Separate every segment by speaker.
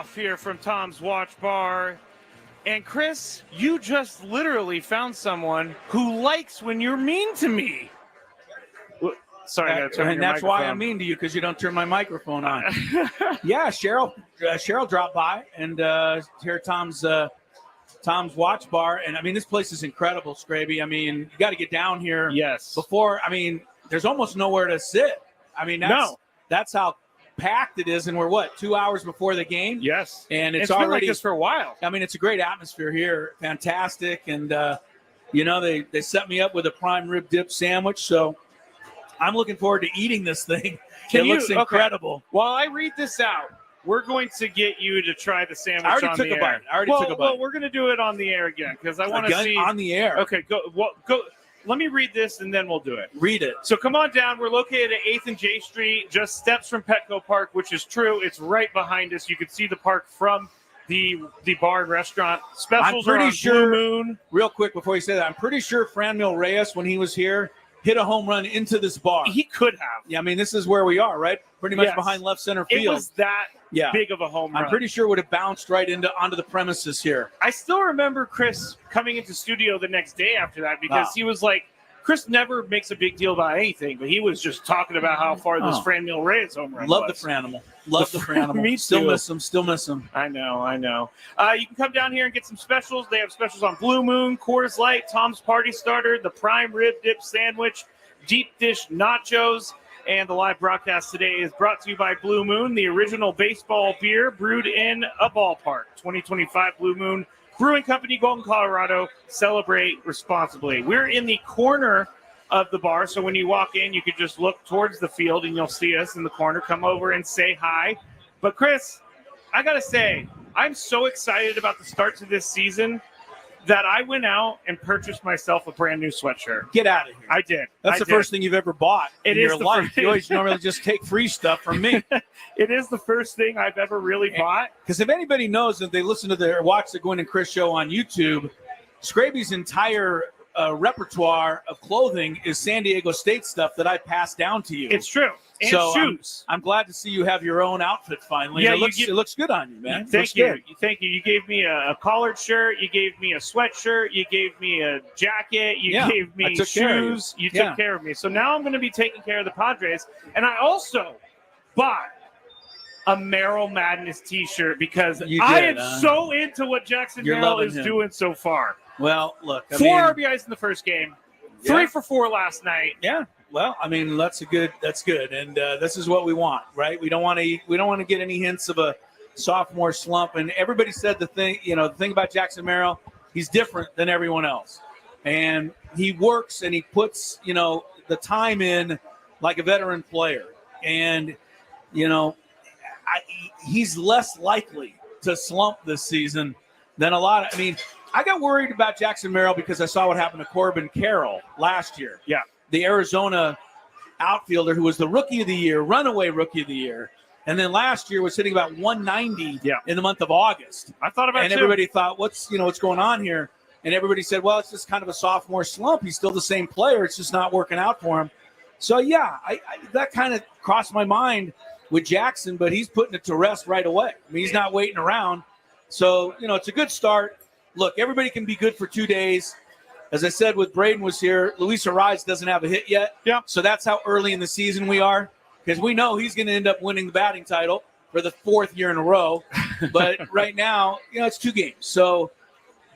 Speaker 1: off here from Tom's Watch Bar. And Chris, you just literally found someone who likes when you're mean to me. Sorry, I gotta turn
Speaker 2: and that's why I'm mean to you, because you don't turn my microphone on. Yeah, Cheryl dropped by and here at Tom's Watch Bar, and I mean this place is incredible, Skraby. I mean you got to get down here.
Speaker 1: Yes.
Speaker 2: Before, I mean, there's almost nowhere to sit. I mean that's how packed it is, and we're 2 hours before the game.
Speaker 1: Yes,
Speaker 2: and it's
Speaker 1: already
Speaker 2: been like
Speaker 1: this for a while.
Speaker 2: I mean, it's a great atmosphere here, fantastic, and they set me up with a prime rib dip sandwich, so I'm looking forward to eating this thing. It looks incredible.
Speaker 1: Okay. While I read this out, we're going to get you to try the sandwich.
Speaker 2: I already took a bite.
Speaker 1: Well, we're going to do it on the air again because I want to see
Speaker 2: on the air.
Speaker 1: Okay, go. Let me read this and then we'll do it.
Speaker 2: Read it.
Speaker 1: So come on down. We're located at 8th and J Street, just steps from Petco Park, which is true. It's right behind us. You can see the park from the bar and restaurant. Specials
Speaker 2: I'm pretty
Speaker 1: are on
Speaker 2: sure,
Speaker 1: Blue Moon.
Speaker 2: Real quick before you say that, I'm pretty sure Franmil Reyes, when he was here, hit a home run into this bar.
Speaker 1: He could have.
Speaker 2: Yeah, I mean, this is where we are, right? Pretty much behind left center field.
Speaker 1: It was that big of a home run.
Speaker 2: I'm pretty sure it would have bounced right onto the premises here.
Speaker 1: I still remember Chris coming into studio the next day after that because he was like, Chris never makes a big deal about anything, but he was just talking about how far this Franmil Reyes home run
Speaker 2: Love
Speaker 1: was.
Speaker 2: the Franimal. Love the Franimal.
Speaker 1: Me
Speaker 2: Still
Speaker 1: too.
Speaker 2: miss him.
Speaker 1: I know. You can come down here and get some specials. They have specials on Blue Moon, Coors Light, Tom's Party Starter, the prime rib dip sandwich, deep dish nachos, and the live broadcast today is brought to you by Blue Moon, the original baseball beer brewed in a ballpark. 2025 Blue Moon Brewing Company, Golden, Colorado. Celebrate responsibly. We're in the corner of the bar, so when you walk in, you could just look towards the field and you'll see us in the corner. Come over and say hi. But Chris, I gotta say, I'm so excited about the start to this season that I went out and purchased myself a brand new sweatshirt.
Speaker 2: Get out of here.
Speaker 1: I did.
Speaker 2: That's the first thing you've ever bought in your life. You always normally just take free stuff from me.
Speaker 1: It is the first thing I've ever really bought.
Speaker 2: Because if anybody knows that they listen to watch the Gwynn and Chris show on YouTube, Skraby's entire repertoire of clothing is San Diego State stuff that I passed down to you.
Speaker 1: It's true. And
Speaker 2: so
Speaker 1: shoes.
Speaker 2: I'm glad to see you have your own outfit finally.
Speaker 1: Yeah,
Speaker 2: it looks good on you, man.
Speaker 1: Thank you. You gave me a collared shirt. You gave me a sweatshirt. You gave me a jacket. You gave me shoes. You took care of me. So now I'm going to be taking care of the Padres. And I also bought a Merrill Madness T-shirt because I am so into what Jackson Merrill is doing so far.
Speaker 2: Well, look,
Speaker 1: 4 RBIs in the first game, 3 for 4 last night.
Speaker 2: Yeah. Well, I mean, that's good, and this is what we want, right? We don't want to get any hints of a sophomore slump. And everybody said the thing about Jackson Merrill, he's different than everyone else, and he works and he puts the time in like a veteran player, and he's less likely to slump this season than a lot. I got worried about Jackson Merrill because I saw what happened to Corbin Carroll last year.
Speaker 1: Yeah.
Speaker 2: The Arizona outfielder who was the rookie of the year, runaway rookie of the year. And then last year was hitting about 190 in the month of August.
Speaker 1: I thought about it.
Speaker 2: And everybody thought, what's going on here? And everybody said, well, it's just kind of a sophomore slump. He's still the same player. It's just not working out for him. So, yeah, that kind of crossed my mind with Jackson, but he's putting it to rest right away. He's not waiting around. So, it's a good start. Look, everybody can be good for 2 days. As I said, with Braden was here, Luis Ariz doesn't have a hit yet.
Speaker 1: Yeah.
Speaker 2: So that's how early in the season we are, because we know he's going to end up winning the batting title for the 4th year in a row. But right now, it's 2 games. So,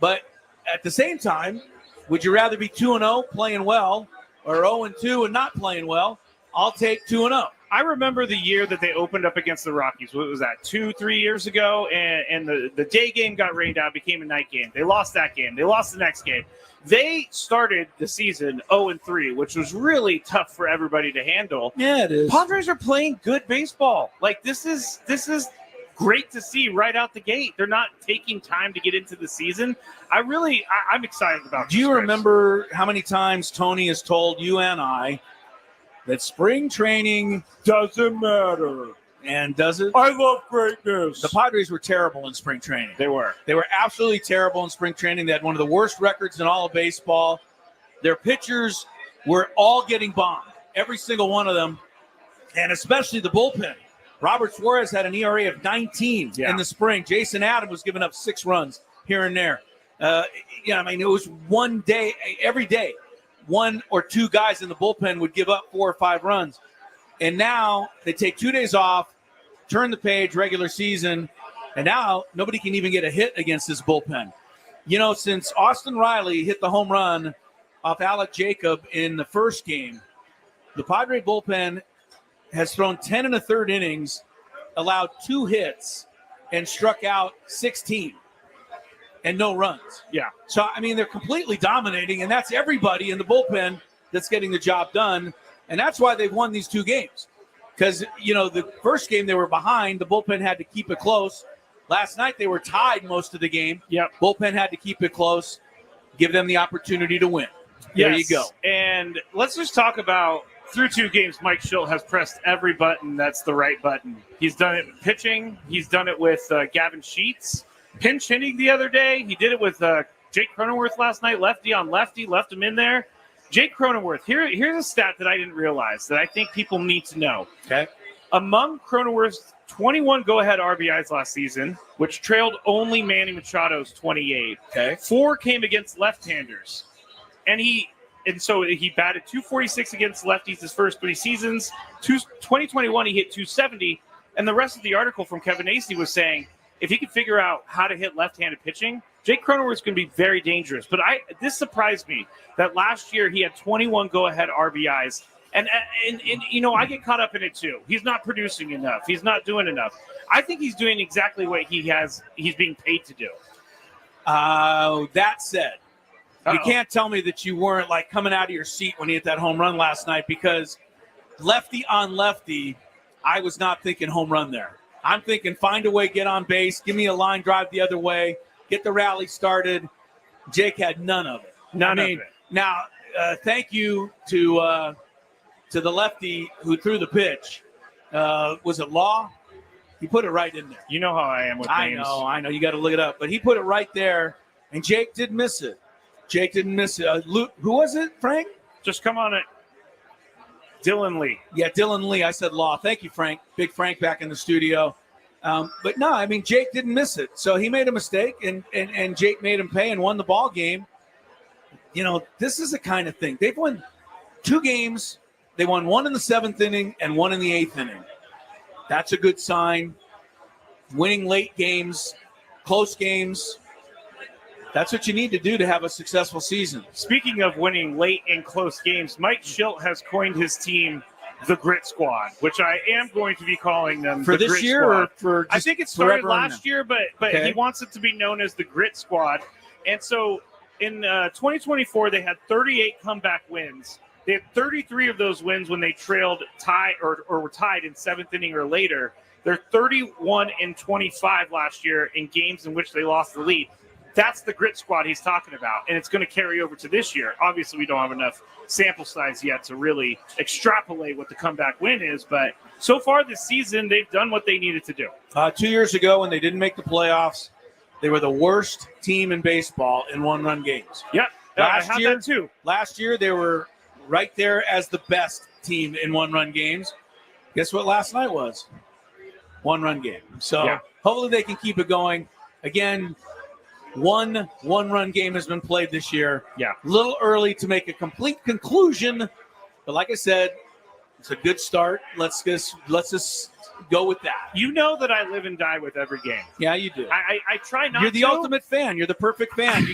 Speaker 2: but at the same time, would you rather be 2-0 playing well or 0-2 and not playing well? I'll take 2-0.
Speaker 1: I remember the year that they opened up against the Rockies. What was that, 2-3 years ago? And the day game got rained out, became a night game. They lost that game. They lost the next game. They started the season 0-3, which was really tough for everybody to handle.
Speaker 2: Yeah, it is.
Speaker 1: Padres are playing good baseball. Like, this is great to see right out the gate. They're not taking time to get into the season. I'm excited about this.
Speaker 2: Do you remember how many times Tony has told you and I that spring training doesn't matter? And does it?
Speaker 1: I love greatness.
Speaker 2: The Padres were terrible in spring training.
Speaker 1: They were.
Speaker 2: They were absolutely terrible in spring training. They had one of the worst records in all of baseball. Their pitchers were all getting bombed, every single one of them, and especially the bullpen. Robert Suarez had an ERA of 19 in the spring. Jason Adam was giving up 6 runs here and there. It was one day, every day, 1 or 2 guys in the bullpen would give up 4 or 5 runs. And now they take 2 days off, turn the page, regular season, and now nobody can even get a hit against this bullpen. Since Austin Riley hit the home run off Alec Jacob in the first game, the Padre bullpen has thrown 10 1/3 innings, allowed 2 hits, and struck out 16 and no runs.
Speaker 1: Yeah.
Speaker 2: So, they're completely dominating, and that's everybody in the bullpen that's getting the job done. And that's why they've won these 2 games. Because, the first game they were behind, the bullpen had to keep it close. Last night they were tied most of the game.
Speaker 1: Yep.
Speaker 2: Bullpen had to keep it close, give them the opportunity to win. There you go.
Speaker 1: And let's just talk about, through 2 games, Mike Schilt has pressed every button that's the right button. He's done it with pitching. He's done it with Gavin Sheets. Pinch hitting the other day. He did it with Jake Cronenworth last night, lefty on lefty, left him in there. Jake Cronenworth, here's a stat that I didn't realize that I think people need to know.
Speaker 2: Okay.
Speaker 1: Among Cronenworth's 21 go-ahead RBIs last season, which trailed only Manny Machado's 28.
Speaker 2: Okay.
Speaker 1: 4 came against left-handers. And so he batted .246 against lefties his first 3 seasons. 2021, he hit .270. And the rest of the article from Kevin Acey was saying, if he could figure out how to hit left-handed pitching, Jake Cronenworth's going to be very dangerous. But this surprised me that last year he had 21 go-ahead RBIs. And I get caught up in it too. He's not producing enough. He's not doing enough. I think he's doing exactly what he's being paid to do.
Speaker 2: That said, you
Speaker 1: Uh-oh.
Speaker 2: can't tell me that you weren't coming out of your seat when he hit that home run last night, because lefty on lefty, I was not thinking home run there. I'm thinking find a way, get on base, give me a line drive the other way, get the rally started. Jake had none of it.
Speaker 1: None of it.
Speaker 2: Now, thank you to the lefty who threw the pitch. Was it Law? He put it right in there.
Speaker 1: You know how I am with names.
Speaker 2: I know. You got to look it up. But he put it right there, and Jake didn't miss it. Luke, who was it, Frank?
Speaker 1: Just come on it. Dylan Lee.
Speaker 2: Yeah, Dylan Lee. I said Law. Thank you, Frank. Big Frank back in the studio. But no, Jake didn't miss it. So he made a mistake, and Jake made him pay and won the ball game. This is the kind of thing. They've won 2 games. They won 1 in the 7th inning and 1 in the 8th inning. That's a good sign. Winning late games, close games. That's what you need to do to have a successful season.
Speaker 1: Speaking of winning late and close games, Mike Schilt has coined his team the Grit Squad, which I am going to be calling them
Speaker 2: for
Speaker 1: the
Speaker 2: this
Speaker 1: Grit
Speaker 2: year.
Speaker 1: Squad.
Speaker 2: Or for
Speaker 1: I think it started
Speaker 2: forever
Speaker 1: last year, but
Speaker 2: okay.
Speaker 1: He wants it to be known as the Grit Squad. And so in 2024, they had 38 comeback wins. They had 33 of those wins when they trailed or were tied in 7th inning or later. They're 31-25 last year in games in which they lost the lead. That's the Grit Squad he's talking about, and it's going to carry over to this year. Obviously, we don't have enough sample size yet to really extrapolate what the comeback win is, but so far this season, they've done what they needed to do.
Speaker 2: 2 years ago, when they didn't make the playoffs, they were the worst team in baseball in 1-run games.
Speaker 1: Yep, I had that too.
Speaker 2: Last year, they were right there as the best team in 1-run games. Guess what last night was? 1-run game. So Hopefully they can keep it going. Again, one-run game has been played this year.
Speaker 1: Yeah.
Speaker 2: A little early to make a complete conclusion, but like I said, it's a good start. Let's just go with that.
Speaker 1: You know that I live and die with every game.
Speaker 2: Yeah, you do.
Speaker 1: I try not to.
Speaker 2: You're the ultimate fan. You're the perfect fan.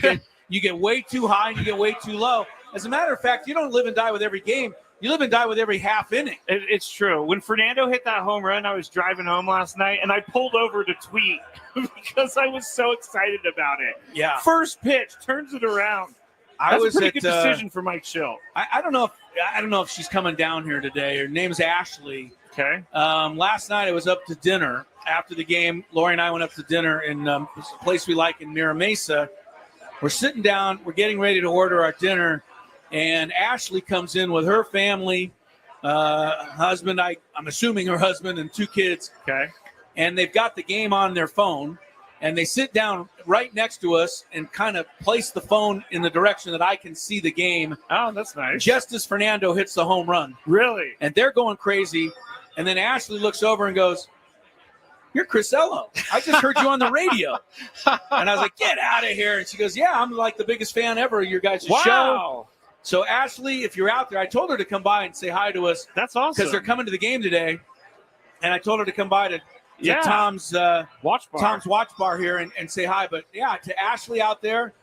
Speaker 2: You get way too high and you get way too low. As a matter of fact, you don't live and die with every game. You live and die with every half inning.
Speaker 1: It's true. When Fernando hit that home run, I was driving home last night, and I pulled over to tweet because I was so excited about it.
Speaker 2: Yeah.
Speaker 1: First pitch, turns it around. That's a pretty good decision for Mike Schilt.
Speaker 2: I don't know if she's coming down here today. Her name's Ashley.
Speaker 1: Okay.
Speaker 2: Last night I was up to dinner. After the game, Lori and I went up to dinner in a place we like in Mira Mesa. We're sitting down. We're getting ready to order our dinner. And Ashley comes in with her family, husband, I'm assuming her husband and 2 kids.
Speaker 1: Okay.
Speaker 2: And they've got the game on their phone. And they sit down right next to us and kind of place the phone in the direction that I can see the game.
Speaker 1: Oh, that's nice.
Speaker 2: Just as Fernando hits the home run.
Speaker 1: Really?
Speaker 2: And they're going crazy. And then Ashley looks over and goes, "You're Crisello. I just heard you on the radio." And I was like, "Get out of here." And she goes, "Yeah, I'm like the biggest fan ever of your guys' show." So Ashley, if you're out there, I told her to come by and say hi to us.
Speaker 1: That's awesome.
Speaker 2: Because they're coming to the game today. And I told her to come by to Tom's Watch Bar here and say hi. But, yeah, to Ashley out there,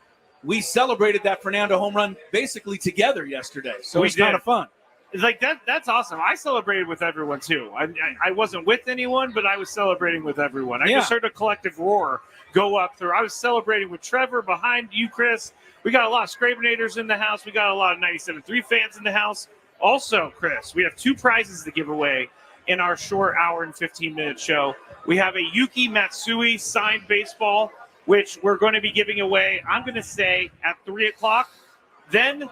Speaker 2: we celebrated that Fernando home run basically together yesterday. So it was kind of fun.
Speaker 1: It's like that's awesome. I celebrated with everyone too. I wasn't with anyone, but I was celebrating with everyone. I just heard a collective roar go up through. I was celebrating with Trevor behind you, Chris. We got a lot of Scrabinators in the house. We got a lot of 97.3 fans in the house. Also, Chris, we have 2 prizes to give away in our short hour and 15-minute show. We have a Yuki Matsui signed baseball, which we're going to be giving away, I'm going to say, at 3 o'clock. Then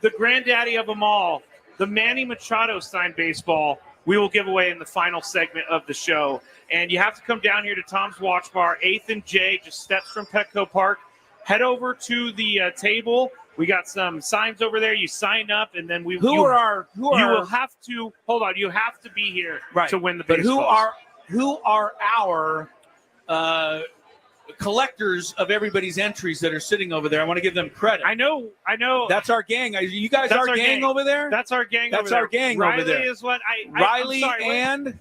Speaker 1: the granddaddy of them all, the Manny Machado signed baseball, we will give away in the final segment of the show. And you have to come down here to Tom's Watch Bar, 8th and J, just steps from Petco Park. Head over to the table. We got some signs over there. You sign up, and then you will have to hold on. You have to be here to win the baseball.
Speaker 2: But who are our collectors of everybody's entries that are sitting over there? I want to give them credit.
Speaker 1: I know.
Speaker 2: That's our gang. You guys are our gang over there?
Speaker 1: That's our gang.
Speaker 2: That's our gang
Speaker 1: Riley
Speaker 2: over there.
Speaker 1: Riley is what
Speaker 2: Riley
Speaker 1: I'm sorry,
Speaker 2: and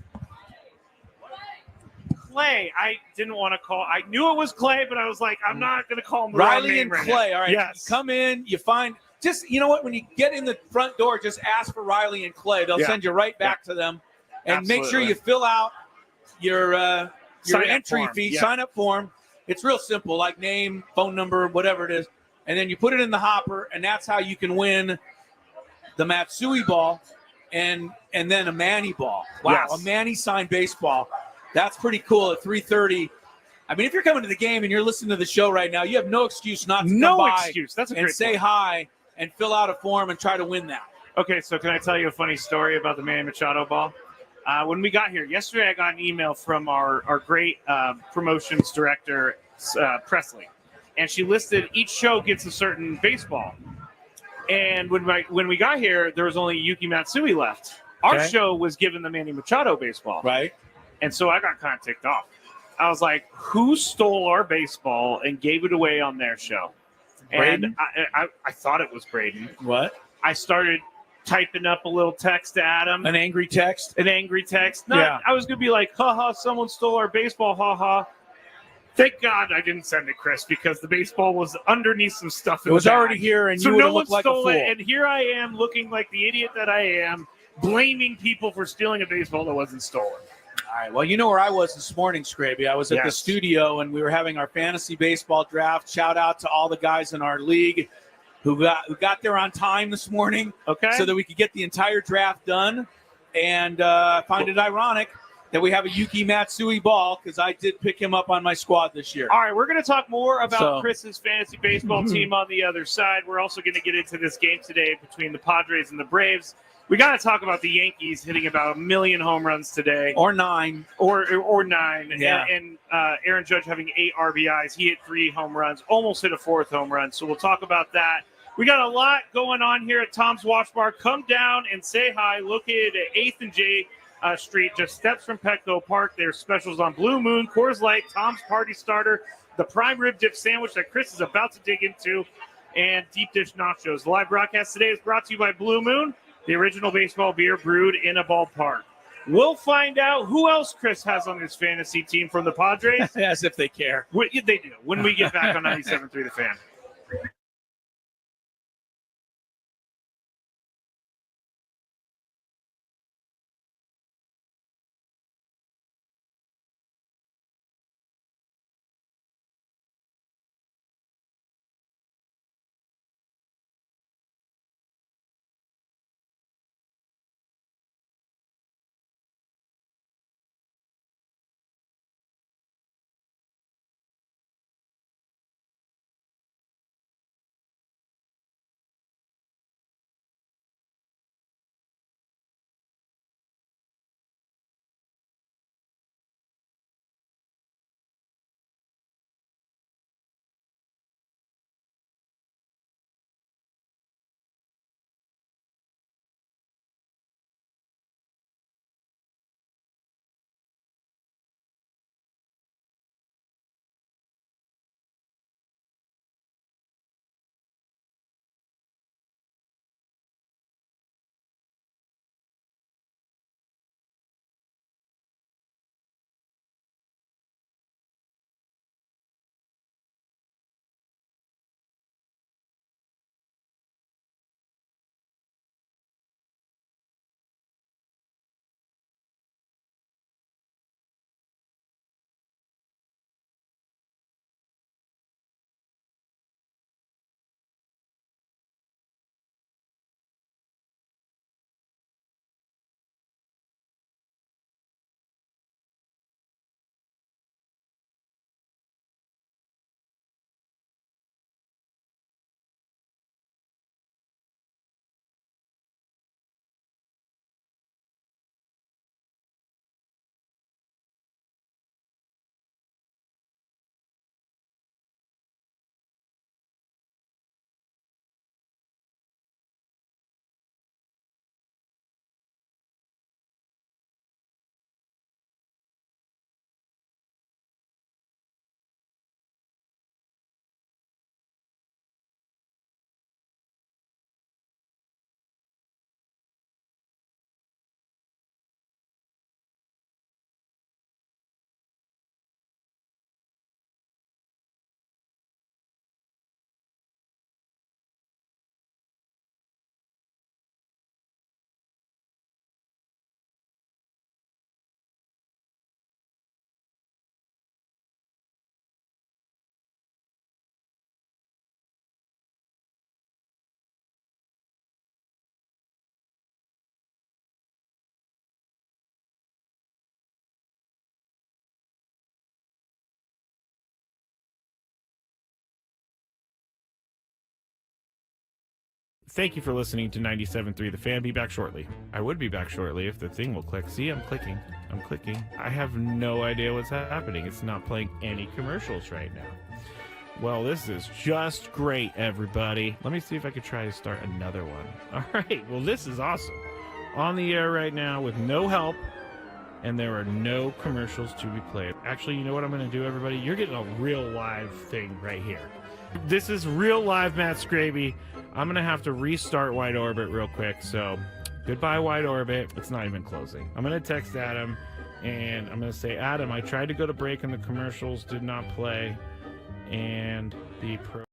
Speaker 1: Clay. I didn't want to call. I knew it was Clay, but I was like, I'm not going to call him
Speaker 2: Riley and Clay.
Speaker 1: Now.
Speaker 2: All right.
Speaker 1: Yes.
Speaker 2: You come in. You find you know what? When you get in the front door, just ask for Riley and Clay. They'll send you right back to them. And make sure you fill out your entry fee, sign up form. It's real simple, like name, phone number, whatever it is. And then you put it in the hopper, and that's how you can win the Matsui ball and then a Manny ball. Wow, a Manny signed baseball. That's pretty cool at 3:30. I mean, if you're coming to the game and you're listening to the show right now, you have no excuse not to come by and say hi and fill out a form and try to win that.
Speaker 1: Okay, so can I tell you a funny story about the Manny Machado ball? When we got here yesterday, I got an email from our great promotions director, Presley, and she listed each show gets a certain baseball. And when we got here, there was only Yuki Matsui left. Our show was given the Manny Machado baseball.
Speaker 2: Right.
Speaker 1: And so I got kind of ticked off. I was like, who stole our baseball and gave it away on their show?
Speaker 2: Braden?
Speaker 1: And I thought it was Braden.
Speaker 2: What?
Speaker 1: I started typing up a little text to Adam.
Speaker 2: An angry text?
Speaker 1: An angry text. I was going to be like, haha, someone stole our baseball, haha. Thank God I didn't send it, Chris, because the baseball was underneath some stuff.
Speaker 2: It was already here, and you would have looked like a fool.
Speaker 1: And here I am looking like the idiot that I am, blaming people for stealing a baseball that wasn't stolen.
Speaker 2: All right. Well, you know where I was this morning, Skraby. I was at the studio, and we were having our fantasy baseball draft. Shout out to all the guys in our league who got there on time this morning, so that we could get the entire draft done. And I find it ironic that we have a Yuki Matsui ball because I did pick him up on my squad this year.
Speaker 1: All right, we're going to talk more about Chris's fantasy baseball team on the other side. We're also going to get into this game today between the Padres and the Braves. We got to talk about the Yankees hitting about 1 million home runs today.
Speaker 2: Or 9.
Speaker 1: Or 9.
Speaker 2: Yeah.
Speaker 1: And Aaron Judge having 8 RBIs. He hit 3 home runs, almost hit a 4th home run. So we'll talk about that. We got a lot going on here at Tom's Watch Bar. Come down and say hi. Located at 8th and J Street, just steps from Petco Park. There's specials on Blue Moon, Coors Light, Tom's Party Starter, the prime rib dip sandwich that Chris is about to dig into, and deep dish nachos. The live broadcast today is brought to you by Blue Moon, the original baseball beer brewed in a ballpark. We'll find out who else Chris has on his fantasy team from the Padres.
Speaker 2: As if they care.
Speaker 1: They do. When we get back on 97.3 The Fan.
Speaker 3: Thank you for listening to 97.3 The Fan. Be back shortly. I would be back shortly if the thing will click. See, I'm clicking. I have no idea what's happening. It's not playing any commercials right now. Well, this is just great, everybody. Let me see if I could try to start another one. All right. Well, this is awesome. On the air right now with no help, and there are no commercials to be played. Actually, you know what I'm going to do, everybody? You're getting a real live thing right here. This is real live Matt Skraby. I'm going to have to restart Wide Orbit real quick, so goodbye, Wide Orbit. It's not even closing. I'm going to text Adam, and I'm going to say, Adam, I tried to go to break and the commercials did not play, and the pro...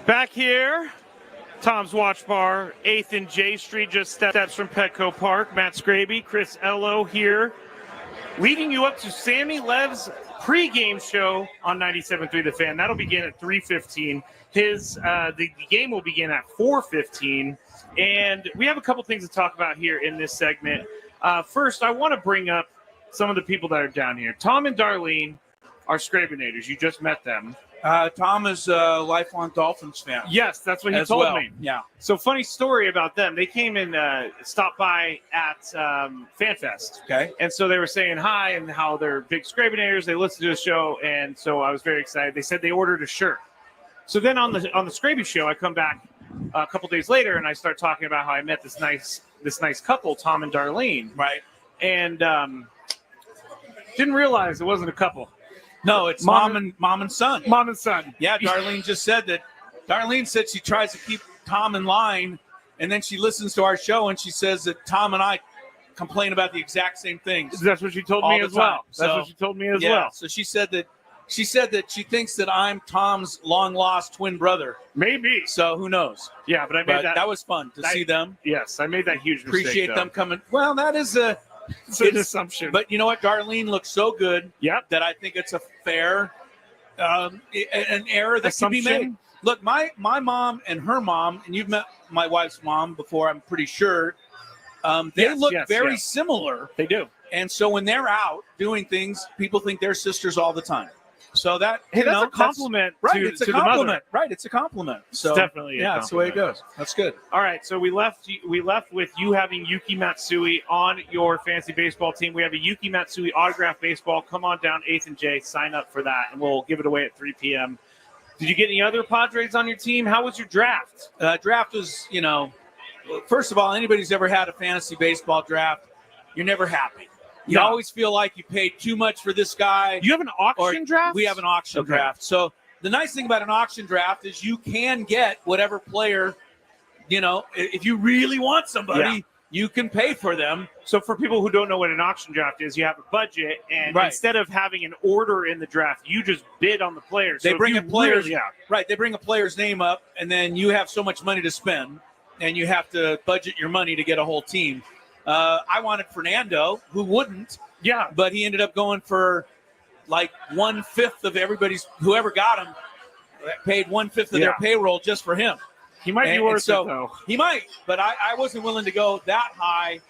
Speaker 3: Back here, Tom's Watch Bar, 8th and J Street, just steps from Petco Park. Matt Skraby, Chris Ello here, leading you up to Sammy Lev's pregame show on 97.3 The Fan. That'll begin at 3:15. The game will begin at 4:15, and we have a couple things to talk about here in this segment. First, I want to bring up some of the people that are down here. Tom and Darlene are Skrabinators. You just met them.
Speaker 2: Tom is a lifelong Dolphins fan.
Speaker 1: Yes, that's what he told me.
Speaker 2: Yeah.
Speaker 1: So funny story about them. They came and stopped by at FanFest.
Speaker 2: Okay.
Speaker 1: And so they were saying hi and how they're big Skrabinators. They listened to the show, and so I was very excited. They said they ordered a shirt. So then on the Skraby show, I come back a couple days later, and I start talking about how I met this nice couple, Tom and Darlene.
Speaker 2: Right.
Speaker 1: And didn't realize it wasn't a couple.
Speaker 2: No, it's mom and son.
Speaker 1: Mom and son.
Speaker 2: Yeah, Darlene just said that. Darlene said she tries to keep Tom in line, and then she listens to our show, and she says that Tom and I complain about the exact same things.
Speaker 1: That's what she told me as well. That's what she told me as well.
Speaker 2: So she said that she thinks that I'm Tom's long-lost twin brother.
Speaker 1: Maybe.
Speaker 2: So who knows?
Speaker 1: Yeah, but I made that.
Speaker 2: That was fun to see them.
Speaker 1: Yes, I made that huge mistake.
Speaker 2: Appreciate them coming. Well, that is
Speaker 1: it's an assumption.
Speaker 2: But you know what? Darlene looks so good
Speaker 1: that
Speaker 2: I think it's a fair an error that can be made. Look, my mom and her mom, and you've met my wife's mom before, I'm pretty sure. They look very similar.
Speaker 1: They do.
Speaker 2: And so when they're out doing things, people think they're sisters all the time. So that's
Speaker 1: a compliment.
Speaker 2: It's a compliment. The mother. Right, it's a compliment. So
Speaker 1: it's definitely
Speaker 2: that's the way it goes. That's good.
Speaker 1: All right, so we left with you having Yuki Matsui on your fantasy baseball team. We have a Yuki Matsui autographed baseball. Come on down, 8th and J. Sign up for that, and we'll give it away at 3 p.m. Did you get any other Padres on your team? How was your draft?
Speaker 2: Draft was, first of all, anybody who's ever had a fantasy baseball draft, you're never happy. You always feel like you paid too much for this guy.
Speaker 1: You have an auction draft?
Speaker 2: We have an auction draft. So the nice thing about an auction draft is you can get whatever player, if you really want somebody, you can pay for them.
Speaker 1: So for people who don't know what an auction draft is, you have a budget, and instead of having an order in the draft, you just bid on the players.
Speaker 2: They bring a player's They bring a player's name up, and then you have so much money to spend, and you have to budget your money to get a whole team. I wanted Fernando, who wouldn't.
Speaker 1: Yeah.
Speaker 2: But he ended up going for like 1/5 of whoever got him paid 1/5 of their payroll just for him.
Speaker 1: He might be worth it, though.
Speaker 2: He might, but I wasn't willing to go that high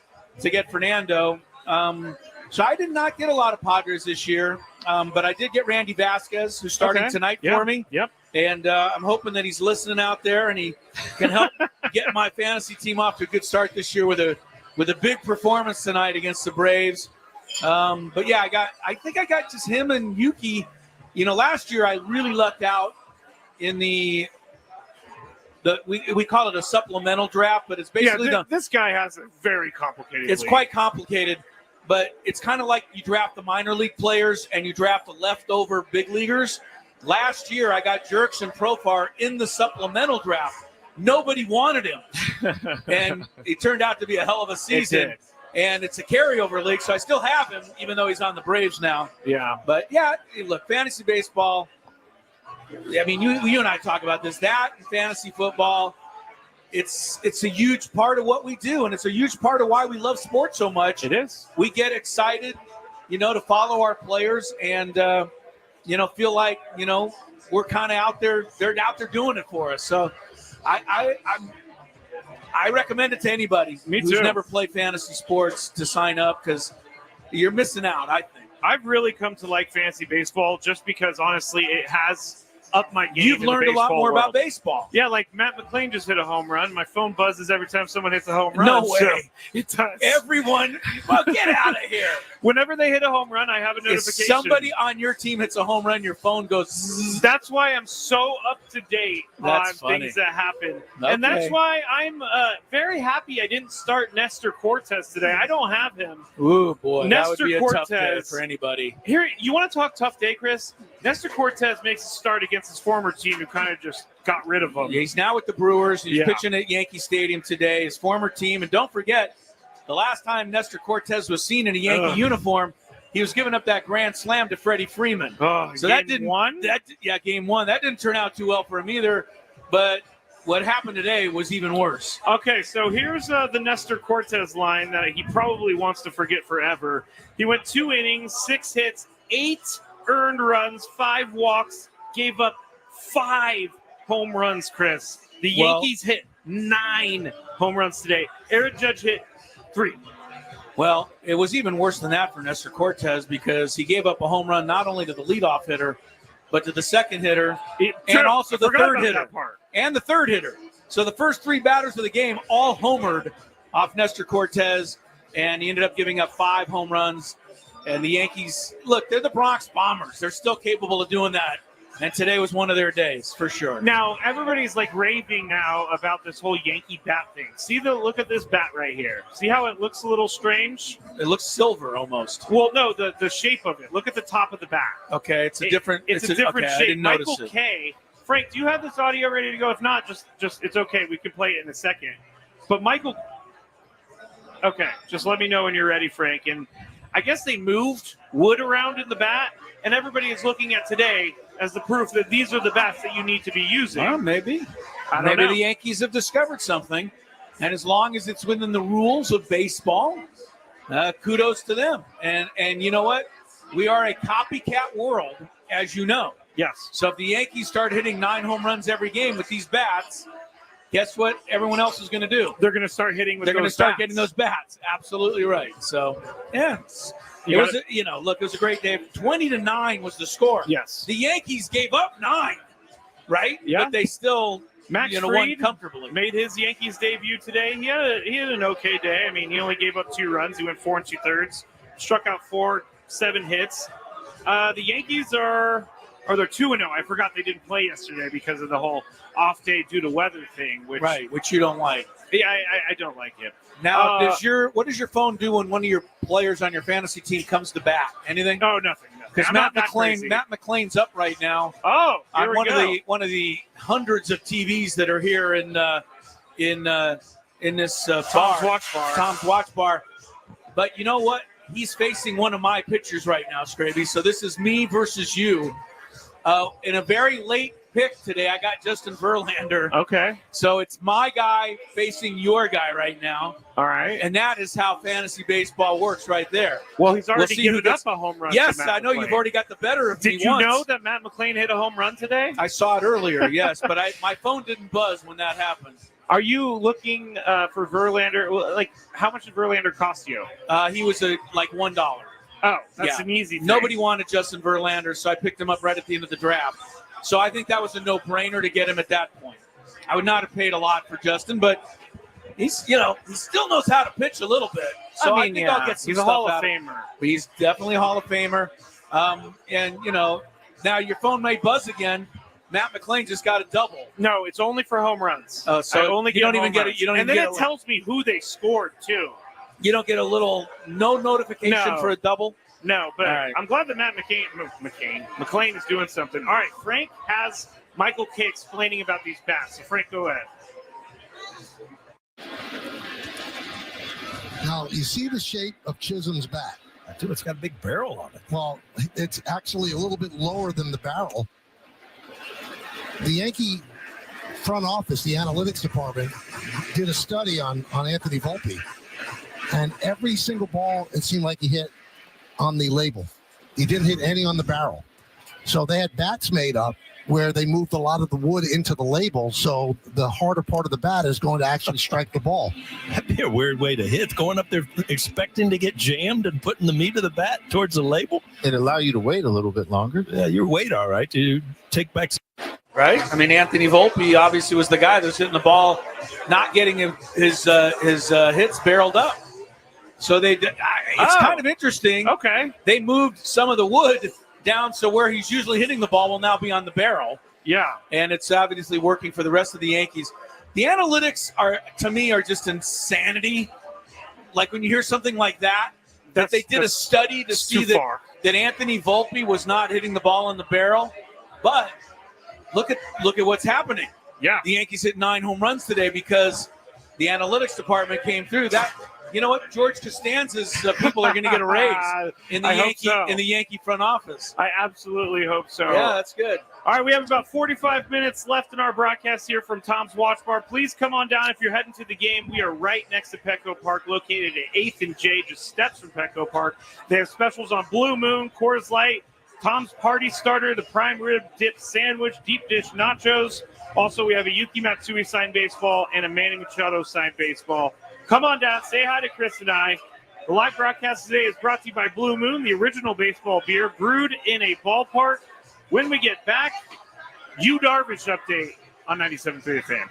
Speaker 2: to get Fernando. So I did not get a lot of Padres this year, but I did get Randy Vasquez, who's starting tonight for me.
Speaker 1: Yep.
Speaker 2: And I'm hoping that he's listening out there and he can help get my fantasy team off to a good start this year with a big performance tonight against the Braves. But yeah, I think I got just him and Yuki. Last year I really lucked out in we call it a supplemental draft, but it's basically
Speaker 1: this guy has a very complicated.
Speaker 2: It's quite complicated, but it's kind of like you draft the minor league players and you draft the leftover big leaguers. Last year I got Jerks and Profar in the supplemental draft. Nobody wanted him, and it turned out to be a hell of a season. And it's a carryover league, so I still have him, even though he's on the Braves now.
Speaker 1: Yeah.
Speaker 2: But, yeah, look, fantasy baseball, I mean, you and I talk about this. That and fantasy football, it's a huge part of what we do, and it's a huge part of why we love sports so much.
Speaker 1: It is.
Speaker 2: We get excited, to follow our players and, feel like, we're kind of out there. They're out there doing it for us. So I recommend it to anybody who's never played fantasy sports to sign up because you're missing out, I think.
Speaker 1: I've really come to like fantasy baseball just because, honestly, it has upped my game.
Speaker 2: You've learned a lot more about baseball.
Speaker 1: Yeah, like Matt McClain just hit a home run. My phone buzzes every time someone hits a home run.
Speaker 2: No way.
Speaker 1: So it does.
Speaker 2: Everyone, get out of here.
Speaker 1: Whenever they hit a home run, I have a notification.
Speaker 2: If somebody on your team hits a home run, your phone goes zzz.
Speaker 1: That's why I'm so up to date on things that happen. Okay. And that's why I'm very happy I didn't start Nestor Cortez today. I don't have him.
Speaker 2: Ooh, boy.
Speaker 1: Nestor
Speaker 2: that would be
Speaker 1: Cortez,
Speaker 2: a tough day for anybody.
Speaker 1: Here, you want to talk tough day, Chris? Nestor Cortez makes a start against his former team who kind of just got rid of him.
Speaker 2: Yeah, he's now with the Brewers. He's pitching at Yankee Stadium today, his former team. And don't forget, the last time Nestor Cortez was seen in a Yankee uniform, he was giving up that grand slam to Freddie Freeman.
Speaker 1: Oh,
Speaker 2: so game one. Game one. That didn't turn out too well for him either. But what happened today was even worse.
Speaker 1: Okay, so here's the Nestor Cortez line that he probably wants to forget forever. He went 2 innings, 6 hits, 8 earned runs, 5 walks, gave up 5 home runs, Chris. The Yankees hit 9 home runs today. Aaron Judge hit 3.
Speaker 2: Well, it was even worse than that for Nestor Cortez because he gave up a home run not only to the leadoff hitter, but to the second hitter and also the third hitter. And the third hitter. So the first 3 batters of the game all homered off Nestor Cortez, and he ended up giving up 5 home runs. And the Yankees, look, they're the Bronx Bombers. They're still capable of doing that. And today was one of their days, for sure.
Speaker 1: Now, everybody's like raving now about this whole Yankee bat thing. Look at this bat right here. See how it looks a little strange?
Speaker 2: It looks silver almost.
Speaker 1: Well, no, the shape of it. Look at the top of the bat.
Speaker 2: Okay, it's a different
Speaker 1: shape.
Speaker 2: I didn't notice
Speaker 1: Michael K. Frank, do you have this audio ready to go? If not, just it's okay. We can play it in a second. But Michael, okay, just let me know when you're ready, Frank. And I guess they moved wood around in the bat, and everybody is looking at today as the proof that these are the bats that you need to be using.
Speaker 2: Well, maybe. Maybe the Yankees have discovered something. And as long as it's within the rules of baseball, kudos to them. And you know what? We are a copycat world, as you know.
Speaker 1: Yes.
Speaker 2: So if the Yankees start hitting 9 home runs every game with these bats, guess what everyone else is going to do?
Speaker 1: They're going to start hitting with
Speaker 2: They're
Speaker 1: those
Speaker 2: going to start
Speaker 1: bats.
Speaker 2: getting those bats. Absolutely right. So, yeah. It was a great day. 20-9 was the score.
Speaker 1: Yes.
Speaker 2: The Yankees gave up 9, right?
Speaker 1: Yeah.
Speaker 2: But they still
Speaker 1: Max
Speaker 2: won
Speaker 1: Fried
Speaker 2: comfortably.
Speaker 1: Made his Yankees debut today. He had an okay day. I mean, he only gave up 2 runs. He went 4 2/3, struck out 4, 7 hits. The Yankees are they're 2-0. I forgot they didn't play yesterday because of the whole off day due to weather thing.
Speaker 2: Which you don't like.
Speaker 1: Yeah, I don't like it.
Speaker 2: Now, what does your phone do when one of your players on your fantasy team comes to bat? Anything?
Speaker 1: Oh, nothing.
Speaker 2: Because Matt McClain's up right now.
Speaker 1: Oh,
Speaker 2: on one of the hundreds of TVs that are here in this Tom's Watch Bar. But you know what? He's facing one of my pitchers right now, Skraby. So this is me versus you in a very late pick today. I got Justin Verlander.
Speaker 1: Okay.
Speaker 2: So it's my guy facing your guy right now.
Speaker 1: All right.
Speaker 2: And that is how fantasy baseball works right there.
Speaker 1: Well, he's already
Speaker 2: see who
Speaker 1: given
Speaker 2: gets-
Speaker 1: up a home run.
Speaker 2: Yes,
Speaker 1: to Matt
Speaker 2: I know
Speaker 1: McClain.
Speaker 2: you've already got the better of me
Speaker 1: Did you
Speaker 2: once.
Speaker 1: know that Matt McClain hit a home run today?
Speaker 2: I saw it earlier, yes, but my phone didn't buzz when that happened.
Speaker 1: Are you looking for Verlander? Like, how much did Verlander cost you?
Speaker 2: He was like $1.
Speaker 1: Oh, that's
Speaker 2: Yeah.
Speaker 1: an easy thing.
Speaker 2: Nobody wanted Justin Verlander, so I picked him up right at the end of the draft. So I think that was a no-brainer to get him at that point. I would not have paid a lot for Justin, but he still knows how to pitch a little bit. So I think I'll get some
Speaker 1: he's a
Speaker 2: stuff
Speaker 1: Hall of
Speaker 2: out
Speaker 1: Famer.
Speaker 2: But he's definitely a Hall of Famer. And now your phone may buzz again. Matt McClain just got a double.
Speaker 1: No, it's only for home runs.
Speaker 2: So
Speaker 1: I only
Speaker 2: you don't
Speaker 1: home
Speaker 2: even get it.
Speaker 1: runs.
Speaker 2: You don't
Speaker 1: and
Speaker 2: even
Speaker 1: then
Speaker 2: get
Speaker 1: it
Speaker 2: a,
Speaker 1: tells me who they scored too.
Speaker 2: You don't get a little no notification
Speaker 1: No.
Speaker 2: for a double.
Speaker 1: No, but
Speaker 2: All right.
Speaker 1: I'm glad that Matt McClain is doing something. All right, Frank has Michael K explaining about these bats. So Frank, go ahead.
Speaker 4: Now, you see the shape of Chisholm's bat.
Speaker 5: Dude, it's got a big barrel on it.
Speaker 4: Well, it's actually a little bit lower than the barrel. The Yankee front office, the analytics department, did a study on Anthony Volpe. And every single ball, it seemed like he hit on the label. He didn't hit any on the barrel. So they had bats made up where they moved a lot of the wood into the label, so the harder part of the bat is going to actually strike the ball.
Speaker 5: That'd be a weird way to hit. Going up there expecting to get jammed and putting the meat of the bat towards the label.
Speaker 4: It allow you to wait a little bit longer.
Speaker 5: Yeah, your weight, all right. You take back.
Speaker 2: Right? I mean, Anthony Volpe obviously was the guy that was hitting the ball, not getting his hits barreled up. So it's kind of interesting.
Speaker 1: Okay.
Speaker 2: They moved some of the wood down, so where he's usually hitting the ball will now be on the barrel.
Speaker 1: Yeah.
Speaker 2: And it's obviously working for the rest of the Yankees. The analytics to me are just insanity. Like when you hear something like that they did a study to see that Anthony Volpe was not hitting the ball on the barrel. But look at what's happening.
Speaker 1: Yeah.
Speaker 2: The Yankees hit 9 home runs today because the analytics department came through. That, you know what, George Costanza's people are going to get a raise in the Yankee front office.
Speaker 1: I absolutely hope so.
Speaker 2: Yeah, that's good.
Speaker 1: All right, we have about 45 minutes left in our broadcast here from Tom's Watch Bar. Please come on down if you're heading to the game. We are right next to Petco Park, located at 8th and J, just steps from Petco Park. They have specials on Blue Moon, Coors Light, Tom's Party Starter, the Prime Rib Dip Sandwich, Deep Dish Nachos. Also, we have a Yuki Matsui signed baseball and a Manny Machado signed baseball. Come on down, say hi to Chris and I. The live broadcast today is brought to you by Blue Moon, the original baseball beer brewed in a ballpark. When we get back, Yu Darvish update on 97.3 The Fan.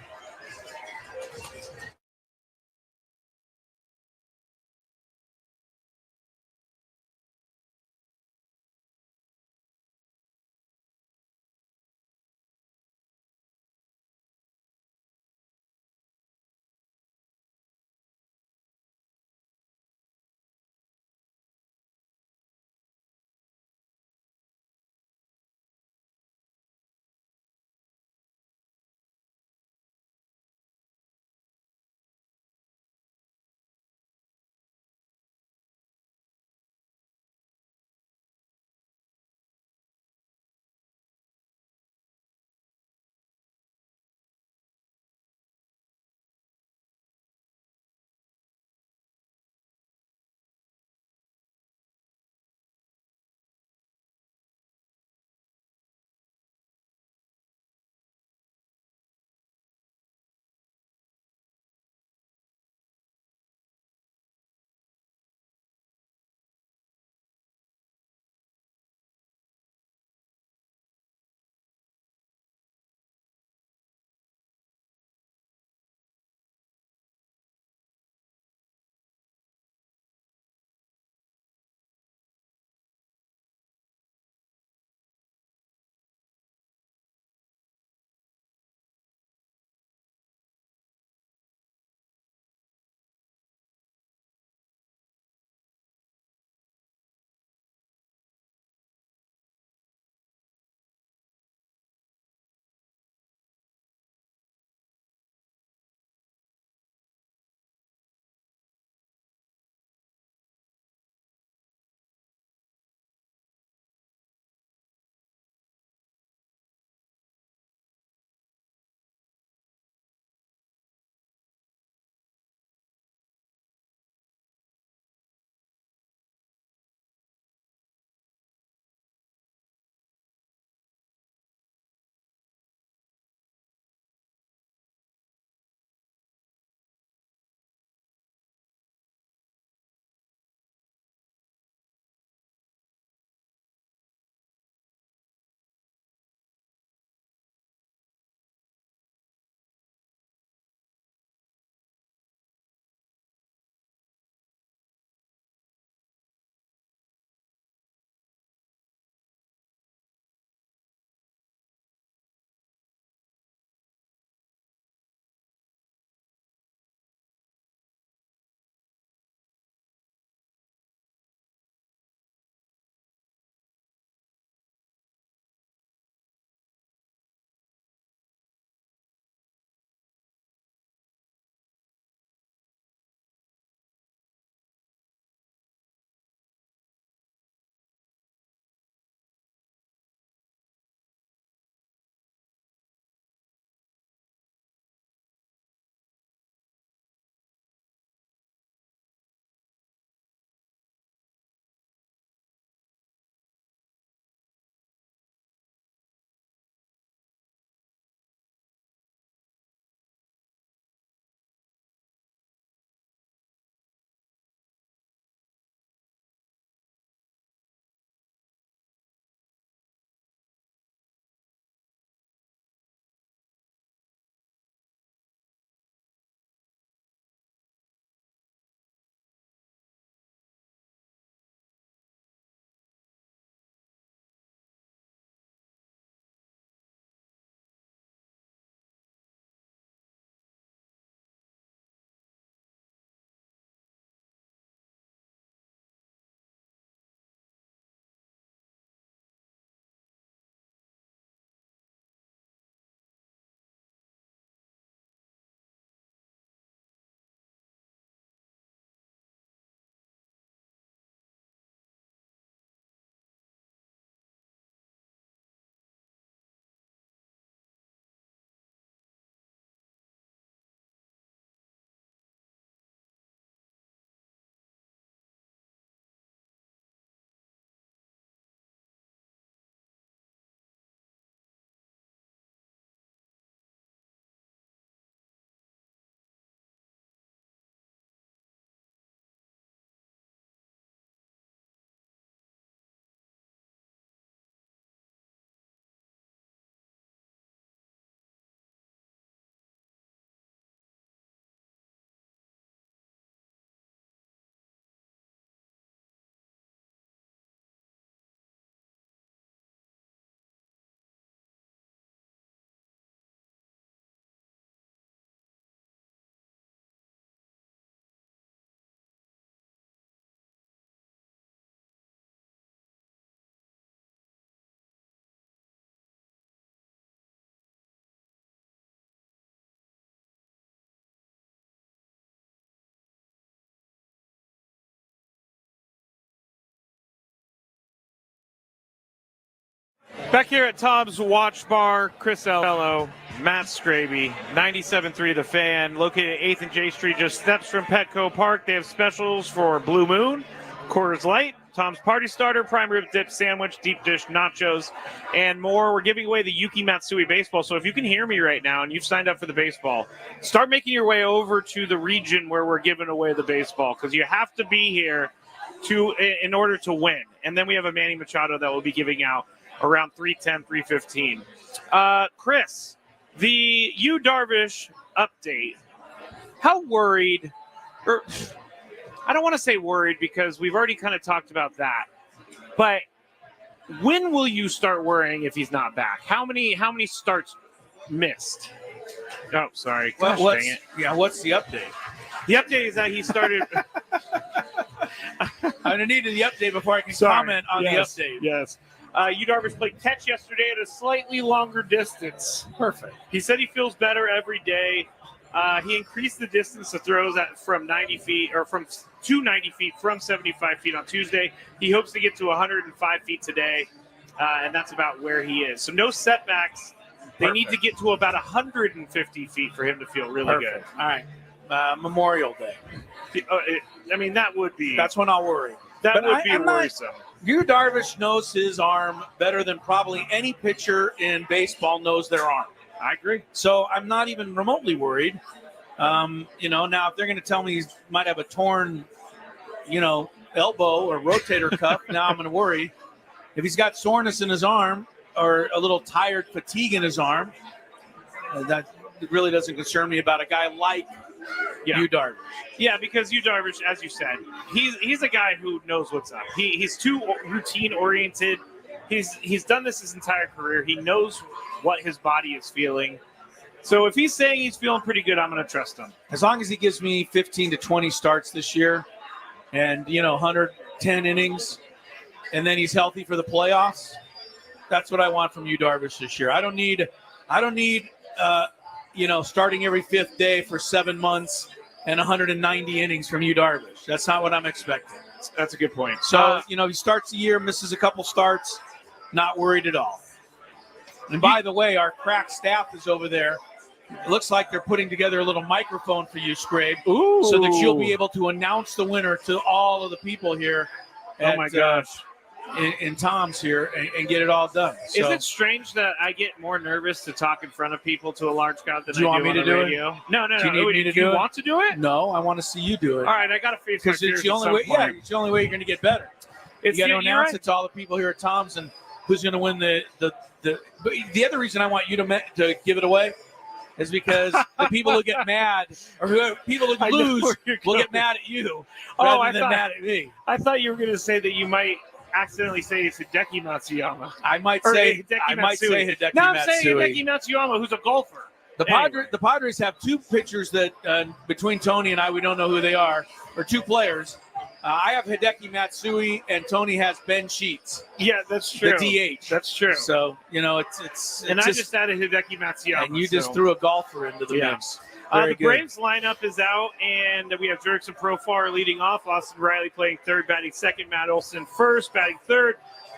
Speaker 1: Back here at Tom's Watch Bar, Chris Ello, Matt Skraby, 97.3 The Fan, located at 8th and J Street, just steps from Petco Park. They have specials for Blue Moon, Coors Light, Tom's Party Starter, Prime Rib Dip Sandwich, Deep Dish Nachos, and more. We're giving away the Yuki Matsui baseball. So if you can hear me right now and you've signed up for the baseball, start making your way over to the region where we're giving away the baseball, because you have to be here in order to win. And then we have a Manny Machado that we'll be giving out around 3:10, 3:15. Chris, the Yu Darvish update. How worried, or I don't want to say worried because we've already kind of talked about that, but when will you start worrying if he's not back? How many starts missed? Oh, sorry. Gosh, dang it.
Speaker 2: Yeah, what's the update?
Speaker 1: The update is that he started.
Speaker 2: I'm going to need the update before I can comment on the update.
Speaker 1: Yes. Yu Darvish played catch yesterday at a slightly longer distance.
Speaker 2: Perfect.
Speaker 1: He said he feels better every day. He increased the distance of throws from 90 feet or from 290 feet from 75 feet on Tuesday. He hopes to get to 105 feet today, and that's about where he is. So no setbacks. They need to get to about 150 feet for him to feel really good.
Speaker 2: All right. Memorial Day.
Speaker 1: That would be.
Speaker 2: That's when I'll worry.
Speaker 1: That would be worrisome.
Speaker 2: Yu Darvish knows his arm better than probably any pitcher in baseball knows their arm.
Speaker 1: I agree.
Speaker 2: So I'm not even remotely worried. Now if they're going to tell me he might have a torn, elbow or rotator cuff, now I'm going to worry. If he's got soreness in his arm or a little tired fatigue in his arm, that really doesn't concern me about a guy like Yu Darvish.
Speaker 1: Yeah, because Yu Darvish, as you said, he's a guy who knows what's up. He's too routine oriented. He's done this his entire career. He knows what his body is feeling. So if he's saying he's feeling pretty good, I'm going to trust him.
Speaker 2: As long as he gives me 15 to 20 starts this year and, 110 innings, and then he's healthy for the playoffs, that's what I want from Yu Darvish this year. I don't need starting every fifth day for 7 months and 190 innings from Yu Darvish. That's not what I'm expecting.
Speaker 1: That's a good point.
Speaker 2: So, he starts the year, misses a couple starts, not worried at all. And by the way, our crack staff is over there. It looks like they're putting together a little microphone for you, Skrabe, so that you'll be able to announce the winner to all of the people here.
Speaker 1: Oh, my gosh.
Speaker 2: In Tom's here and get it all done. So,
Speaker 1: is it strange that I get more nervous to talk in front of people to a large crowd than I do
Speaker 2: want me
Speaker 1: on
Speaker 2: to
Speaker 1: the
Speaker 2: do
Speaker 1: radio?
Speaker 2: it?
Speaker 1: No.
Speaker 2: Do you need me to do
Speaker 1: you
Speaker 2: it?
Speaker 1: Want to do it?
Speaker 2: No, I want to see you do it.
Speaker 1: All right, I got to face my
Speaker 2: because
Speaker 1: fears
Speaker 2: it's the only
Speaker 1: at some
Speaker 2: way.
Speaker 1: point.
Speaker 2: Yeah, it's the only way you're going to get better. You got to announce it to all the people here at Tom's and who's going to win the. But the other reason I want you to give it away is because the people who get mad or people who lose will get mad at you rather than mad at me.
Speaker 1: I thought you were going to say that you might accidentally say it's Hideki Matsuyama.
Speaker 2: I might say Hideki Matsui.
Speaker 1: Now I'm saying Hideki Matsuyama, who's a golfer.
Speaker 2: The Padres have two pitchers that between Tony and I, we don't know who they are, or two players. I have Hideki Matsui, and Tony has Ben Sheets.
Speaker 1: Yeah, that's true.
Speaker 2: The DH.
Speaker 1: That's true.
Speaker 2: So, it's
Speaker 1: and I just added Hideki Matsuyama.
Speaker 2: And you just threw a golfer into the mix.
Speaker 1: The Braves lineup is out, and we have Jurickson Profar leading off. Austin Riley playing third, batting second. Matt Olson first, batting third.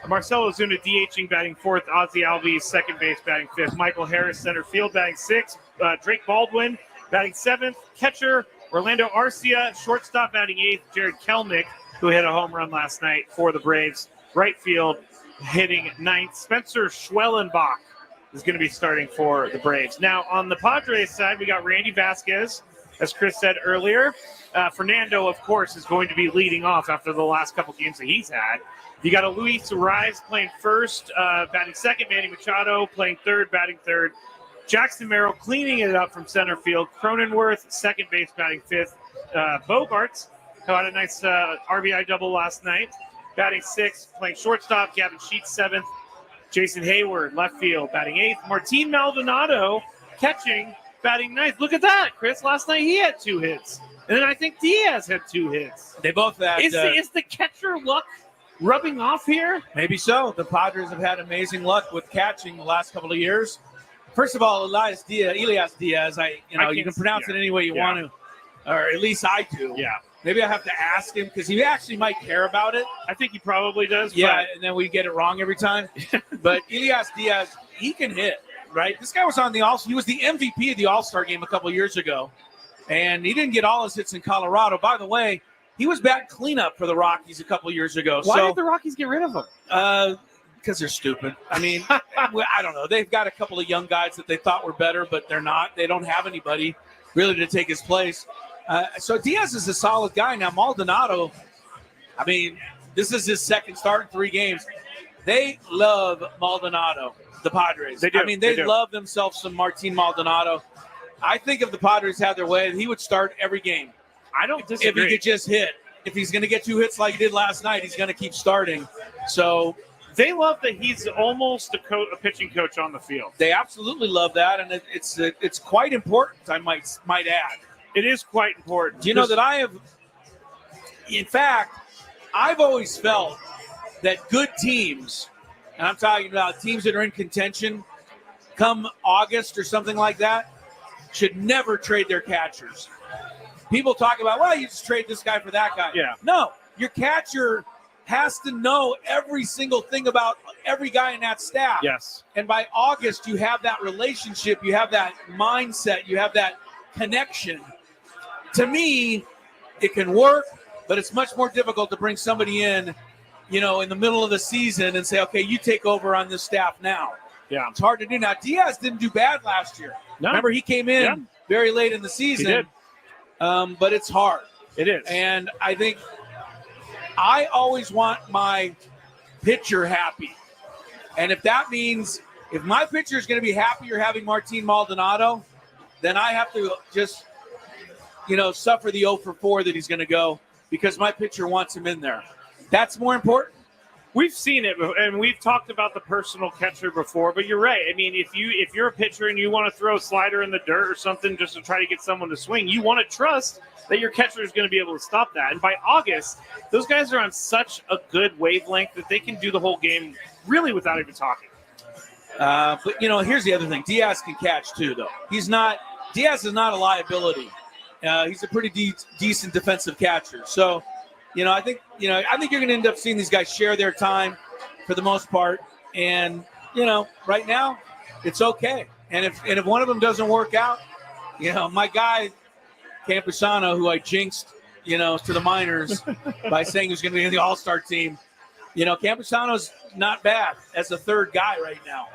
Speaker 1: Marcelo Ozuna DHing, batting fourth. Ozzie Albies second base, batting fifth. Michael Harris center field, batting sixth. Drake Baldwin batting seventh. Catcher Orlando Arcia, shortstop batting eighth. Jared Kelnick, who hit a home run last night for the Braves. Right field hitting ninth. Spencer Schwellenbach is going to be starting for the Braves. Now, on the Padres side, we got Randy Vasquez, as Chris said earlier. Fernando, of course, is going to be leading off after the last couple games that he's had. You got a Luis Arraez playing first, batting second. Manny Machado playing third, batting third. Jackson Merrill cleaning it up from center field. Cronenworth, second base, batting fifth. Bogarts, who had a nice RBI double last night, batting sixth. Playing shortstop, Gavin Sheets, seventh. Jason Hayward, left field, batting eighth. Martin Maldonado, catching, batting ninth. Look at that, Chris. Last night he had 2 hits. And then I think Diaz had 2 hits.
Speaker 2: They both had.
Speaker 1: Is the catcher luck rubbing off here?
Speaker 2: Maybe so. The Padres have had amazing luck with catching the last couple of years. First of all, Elias Diaz. You can pronounce it any way you want to, or at least I do.
Speaker 1: Yeah.
Speaker 2: Maybe I have to ask him because he actually might care about it.
Speaker 1: I think he probably does.
Speaker 2: Yeah, and then we get it wrong every time. But Elias Diaz, he can hit, right? This guy was on he was the MVP of the All-Star game a couple years ago, and he didn't get all his hits in Colorado. By the way, he was back cleanup for the Rockies a couple years ago.
Speaker 1: Why did the Rockies get rid of him?
Speaker 2: Because they're stupid. I mean, I don't know. They've got a couple of young guys that they thought were better, but they're not. They don't have anybody really to take his place. So Diaz is a solid guy. Now, Maldonado, I mean, this is his second start in 3 games. They love Maldonado, the Padres.
Speaker 1: They do.
Speaker 2: I mean, they love themselves some Martin Maldonado. I think if the Padres had their way, he would start every game.
Speaker 1: I don't disagree.
Speaker 2: If he could just hit. If he's going to get 2 hits like he did last night, he's going to keep starting. So
Speaker 1: they love that he's almost a pitching coach on the field.
Speaker 2: They absolutely love that, and it's quite important, I might add.
Speaker 1: It is quite important.
Speaker 2: Do you know that in fact, I've always felt that good teams, and I'm talking about teams that are in contention, come August or something like that, should never trade their catchers. People talk about, well, you just trade this guy for that guy.
Speaker 1: Yeah.
Speaker 2: No, your catcher has to know every single thing about every guy in that staff.
Speaker 1: Yes.
Speaker 2: And by August, you have that relationship, you have that mindset, you have that connection. To me, it can work, but it's much more difficult to bring somebody in, in the middle of the season and say, okay, you take over on this staff now.
Speaker 1: Yeah.
Speaker 2: It's hard to do. Now, Diaz didn't do bad last year.
Speaker 1: No.
Speaker 2: Remember, he came in very late in the season.
Speaker 1: He did.
Speaker 2: But it's hard.
Speaker 1: It is.
Speaker 2: And I think I always want my pitcher happy. And if that means if my pitcher is going to be happier having Martin Maldonado, then I have to just, suffer the 0 for 4 that he's going to go because my pitcher wants him in there. That's more important.
Speaker 1: We've seen it, and we've talked about the personal catcher before, but you're right. I mean, if you're a pitcher and you want to throw a slider in the dirt or something just to try to get someone to swing, you want to trust that your catcher is going to be able to stop that. And by August, those guys are on such a good wavelength that they can do the whole game really without even talking.
Speaker 2: But, here's the other thing. Diaz can catch, too, though. Diaz is not a liability. He's a pretty decent defensive catcher. So, I think you're going to end up seeing these guys share their time for the most part. And, right now it's okay. And if one of them doesn't work out, my guy Campusano, who I jinxed, to the minors by saying he was going to be in the All-Star team, Campusano's not bad as a third guy right now.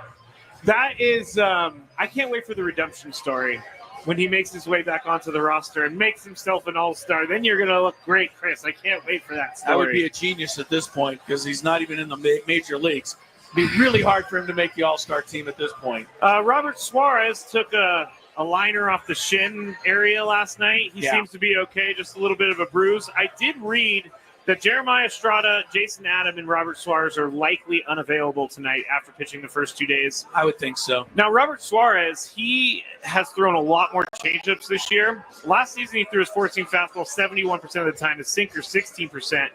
Speaker 1: That is, I can't wait for the redemption story. When he makes his way back onto the roster and makes himself an all-star, then you're going to look great, Chris. I can't wait for that story.
Speaker 2: I would be a genius at this point because he's not even in the major leagues. It'd be really hard for him to make the all-star team at this point.
Speaker 1: Robert Suarez took a liner off the shin area last night. He seems to be okay, just a little bit of a bruise. I did read that Jeremiah Estrada, Jason Adam, and Robert Suarez are likely unavailable tonight after pitching the first 2 days.
Speaker 2: I would think so.
Speaker 1: Now, Robert Suarez, he has thrown a lot more changeups this year. Last season, he threw his 4-seam fastball 71% of the time, his sinker 16%.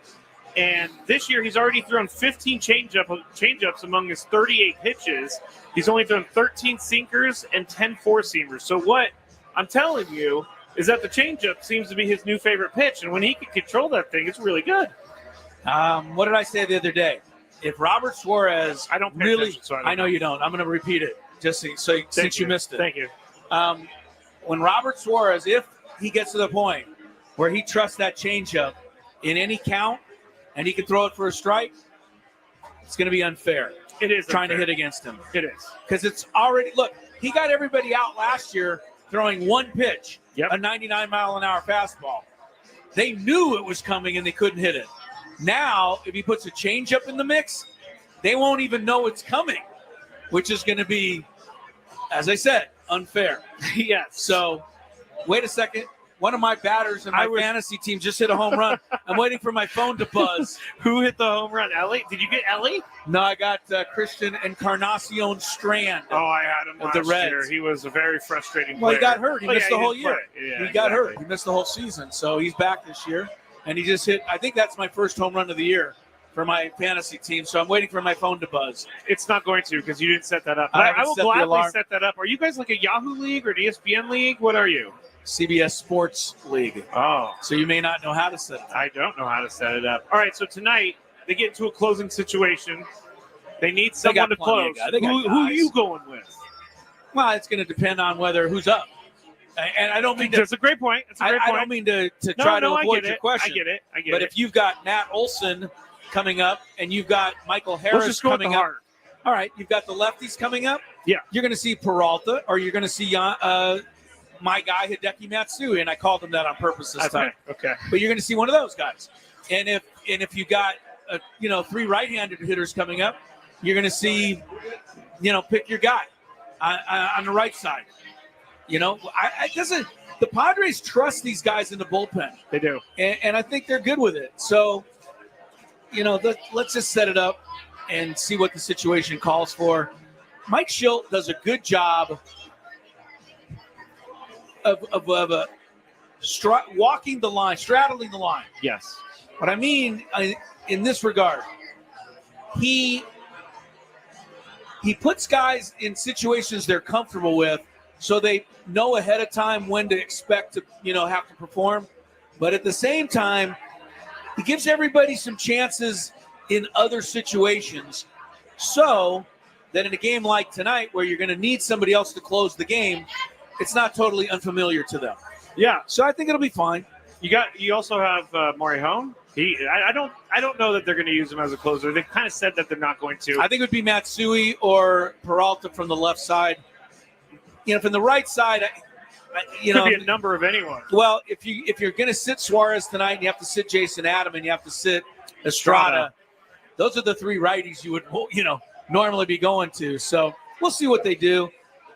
Speaker 1: And this year, he's already thrown 15 changeups among his 38 pitches. He's only thrown 13 sinkers and 10 four-seamers. So what I'm telling you is that the changeup seems to be his new favorite pitch. And when he can control that thing, it's really good.
Speaker 2: What did I say the other day? If Robert Suarez,
Speaker 1: I don't pay attention, so
Speaker 2: I know you don't. I'm going to repeat it just since you missed it.
Speaker 1: Thank you.
Speaker 2: When Robert Suarez, if he gets to the point where he trusts that changeup in any count and he can throw it for a strike, it's going to be unfair.
Speaker 1: It is
Speaker 2: trying
Speaker 1: unfair.
Speaker 2: to hit against him.
Speaker 1: It is.
Speaker 2: Because it's already, look, he got everybody out last year throwing one pitch, a 99-mile-an-hour fastball. They knew it was coming and they couldn't hit it. Now, if he puts a changeup in the mix, they won't even know it's coming, which is going to be, as I said, unfair.
Speaker 1: Yes.
Speaker 2: So, wait a second. One of my batters in my fantasy team just hit a home run. I'm waiting for my phone to buzz.
Speaker 1: Who hit the home run? Ellie? Did you get Ellie?
Speaker 2: No, I got Christian Encarnacion Strand.
Speaker 1: Oh, I had him
Speaker 2: of the Reds.
Speaker 1: Year. He was a very frustrating player.
Speaker 2: Well, he got hurt. He missed the whole year.
Speaker 1: Yeah,
Speaker 2: he got hurt. He missed the whole season. So he's back this year. And he just hit, I think that's my first home run of the year for my fantasy team. So I'm waiting for my phone to buzz.
Speaker 1: It's not going to because you didn't set that up.
Speaker 2: I
Speaker 1: will gladly set that up. Are you guys like a Yahoo League or an ESPN League? What are you?
Speaker 2: CBS Sports League.
Speaker 1: Oh,
Speaker 2: So you may not know how to set it up.
Speaker 1: I don't know how to set it up. All right, so tonight they get into a closing situation. They need someone to
Speaker 2: plenty of
Speaker 1: close.
Speaker 2: guys. They got
Speaker 1: Who are
Speaker 2: guys.
Speaker 1: you going with?
Speaker 2: Well, it's going to depend on who's up. And I don't mean to.
Speaker 1: That's a great point. That's a great
Speaker 2: I
Speaker 1: point.
Speaker 2: don't mean to try to
Speaker 1: I
Speaker 2: avoid
Speaker 1: get
Speaker 2: your
Speaker 1: it.
Speaker 2: question.
Speaker 1: I get it.
Speaker 2: But if you've got Matt Olson coming up and you've got Michael
Speaker 1: let's
Speaker 2: Harris
Speaker 1: just go with the
Speaker 2: coming up,
Speaker 1: heart.
Speaker 2: all right, you've got the lefties coming up.
Speaker 1: Yeah.
Speaker 2: You're going to see Peralta, or you're going to see my guy Hideki Matsui, and I called him that on purpose this time.
Speaker 1: Okay.
Speaker 2: But you're going to see one of those guys. And if you got 3 right-handed hitters coming up, you're going to see, pick your guy on the right side. The Padres trust these guys in the bullpen.
Speaker 1: They do.
Speaker 2: And I think they're good with it. So, let's just set it up and see what the situation calls for. Mike Schilt does a good job of walking the line, straddling the line.
Speaker 1: Yes.
Speaker 2: What I mean in this regard, he puts guys in situations they're comfortable with, so they know ahead of time when to expect to, have to perform. But at the same time, he gives everybody some chances in other situations, so that in a game like tonight, where you're going to need somebody else to close the game, it's not totally unfamiliar to them.
Speaker 1: Yeah.
Speaker 2: So I think it'll be fine.
Speaker 1: You also have Maury Home. I don't know that they're going to use him as a closer. They've kind of said that they're not going to.
Speaker 2: I think it would be Matsui or Peralta from the left side. From the right side,
Speaker 1: could be a number of anyone.
Speaker 2: Well, if you're going to sit Suarez tonight, and you have to sit Jason Adam, and you have to sit Estrada. Those are the 3 righties you would normally be going to. So we'll see what they do.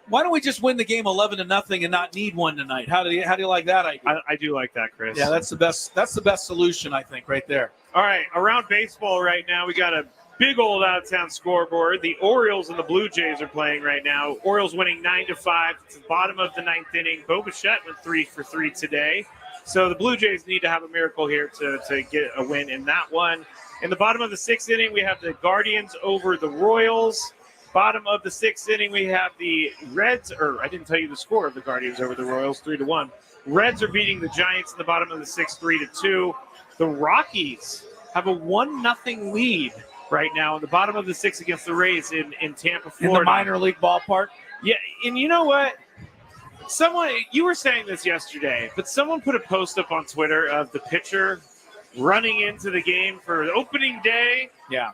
Speaker 2: Why don't we just win the game 11-0 and not need one tonight? How do you like that idea?
Speaker 1: I do like that, Chris.
Speaker 2: Yeah, that's the best solution, I think, right there.
Speaker 1: All right, around baseball right now, we got a big old out-of-town scoreboard. The Orioles and the Blue Jays are playing right now. Orioles winning 9-5. It's the bottom of the 9th inning. Bo Bichette went 3 for 3 today. So the Blue Jays need to have a miracle here to get a win in that one. In the bottom of the 6th inning, we have the Guardians over the Royals. Bottom of the 6th inning, we have the Reds, I didn't tell you the score of the Guardians over the Royals, 3-1. Reds are beating the Giants in the bottom of the 6th, 3-2. The Rockies have a 1-0 lead right now in the bottom of the 6th against the Rays in Tampa, Florida.
Speaker 2: In the minor league ballpark?
Speaker 1: Yeah, and you know what? You were saying this yesterday, but someone put a post up on Twitter of the pitcher running into the game for the opening day.
Speaker 2: Yeah.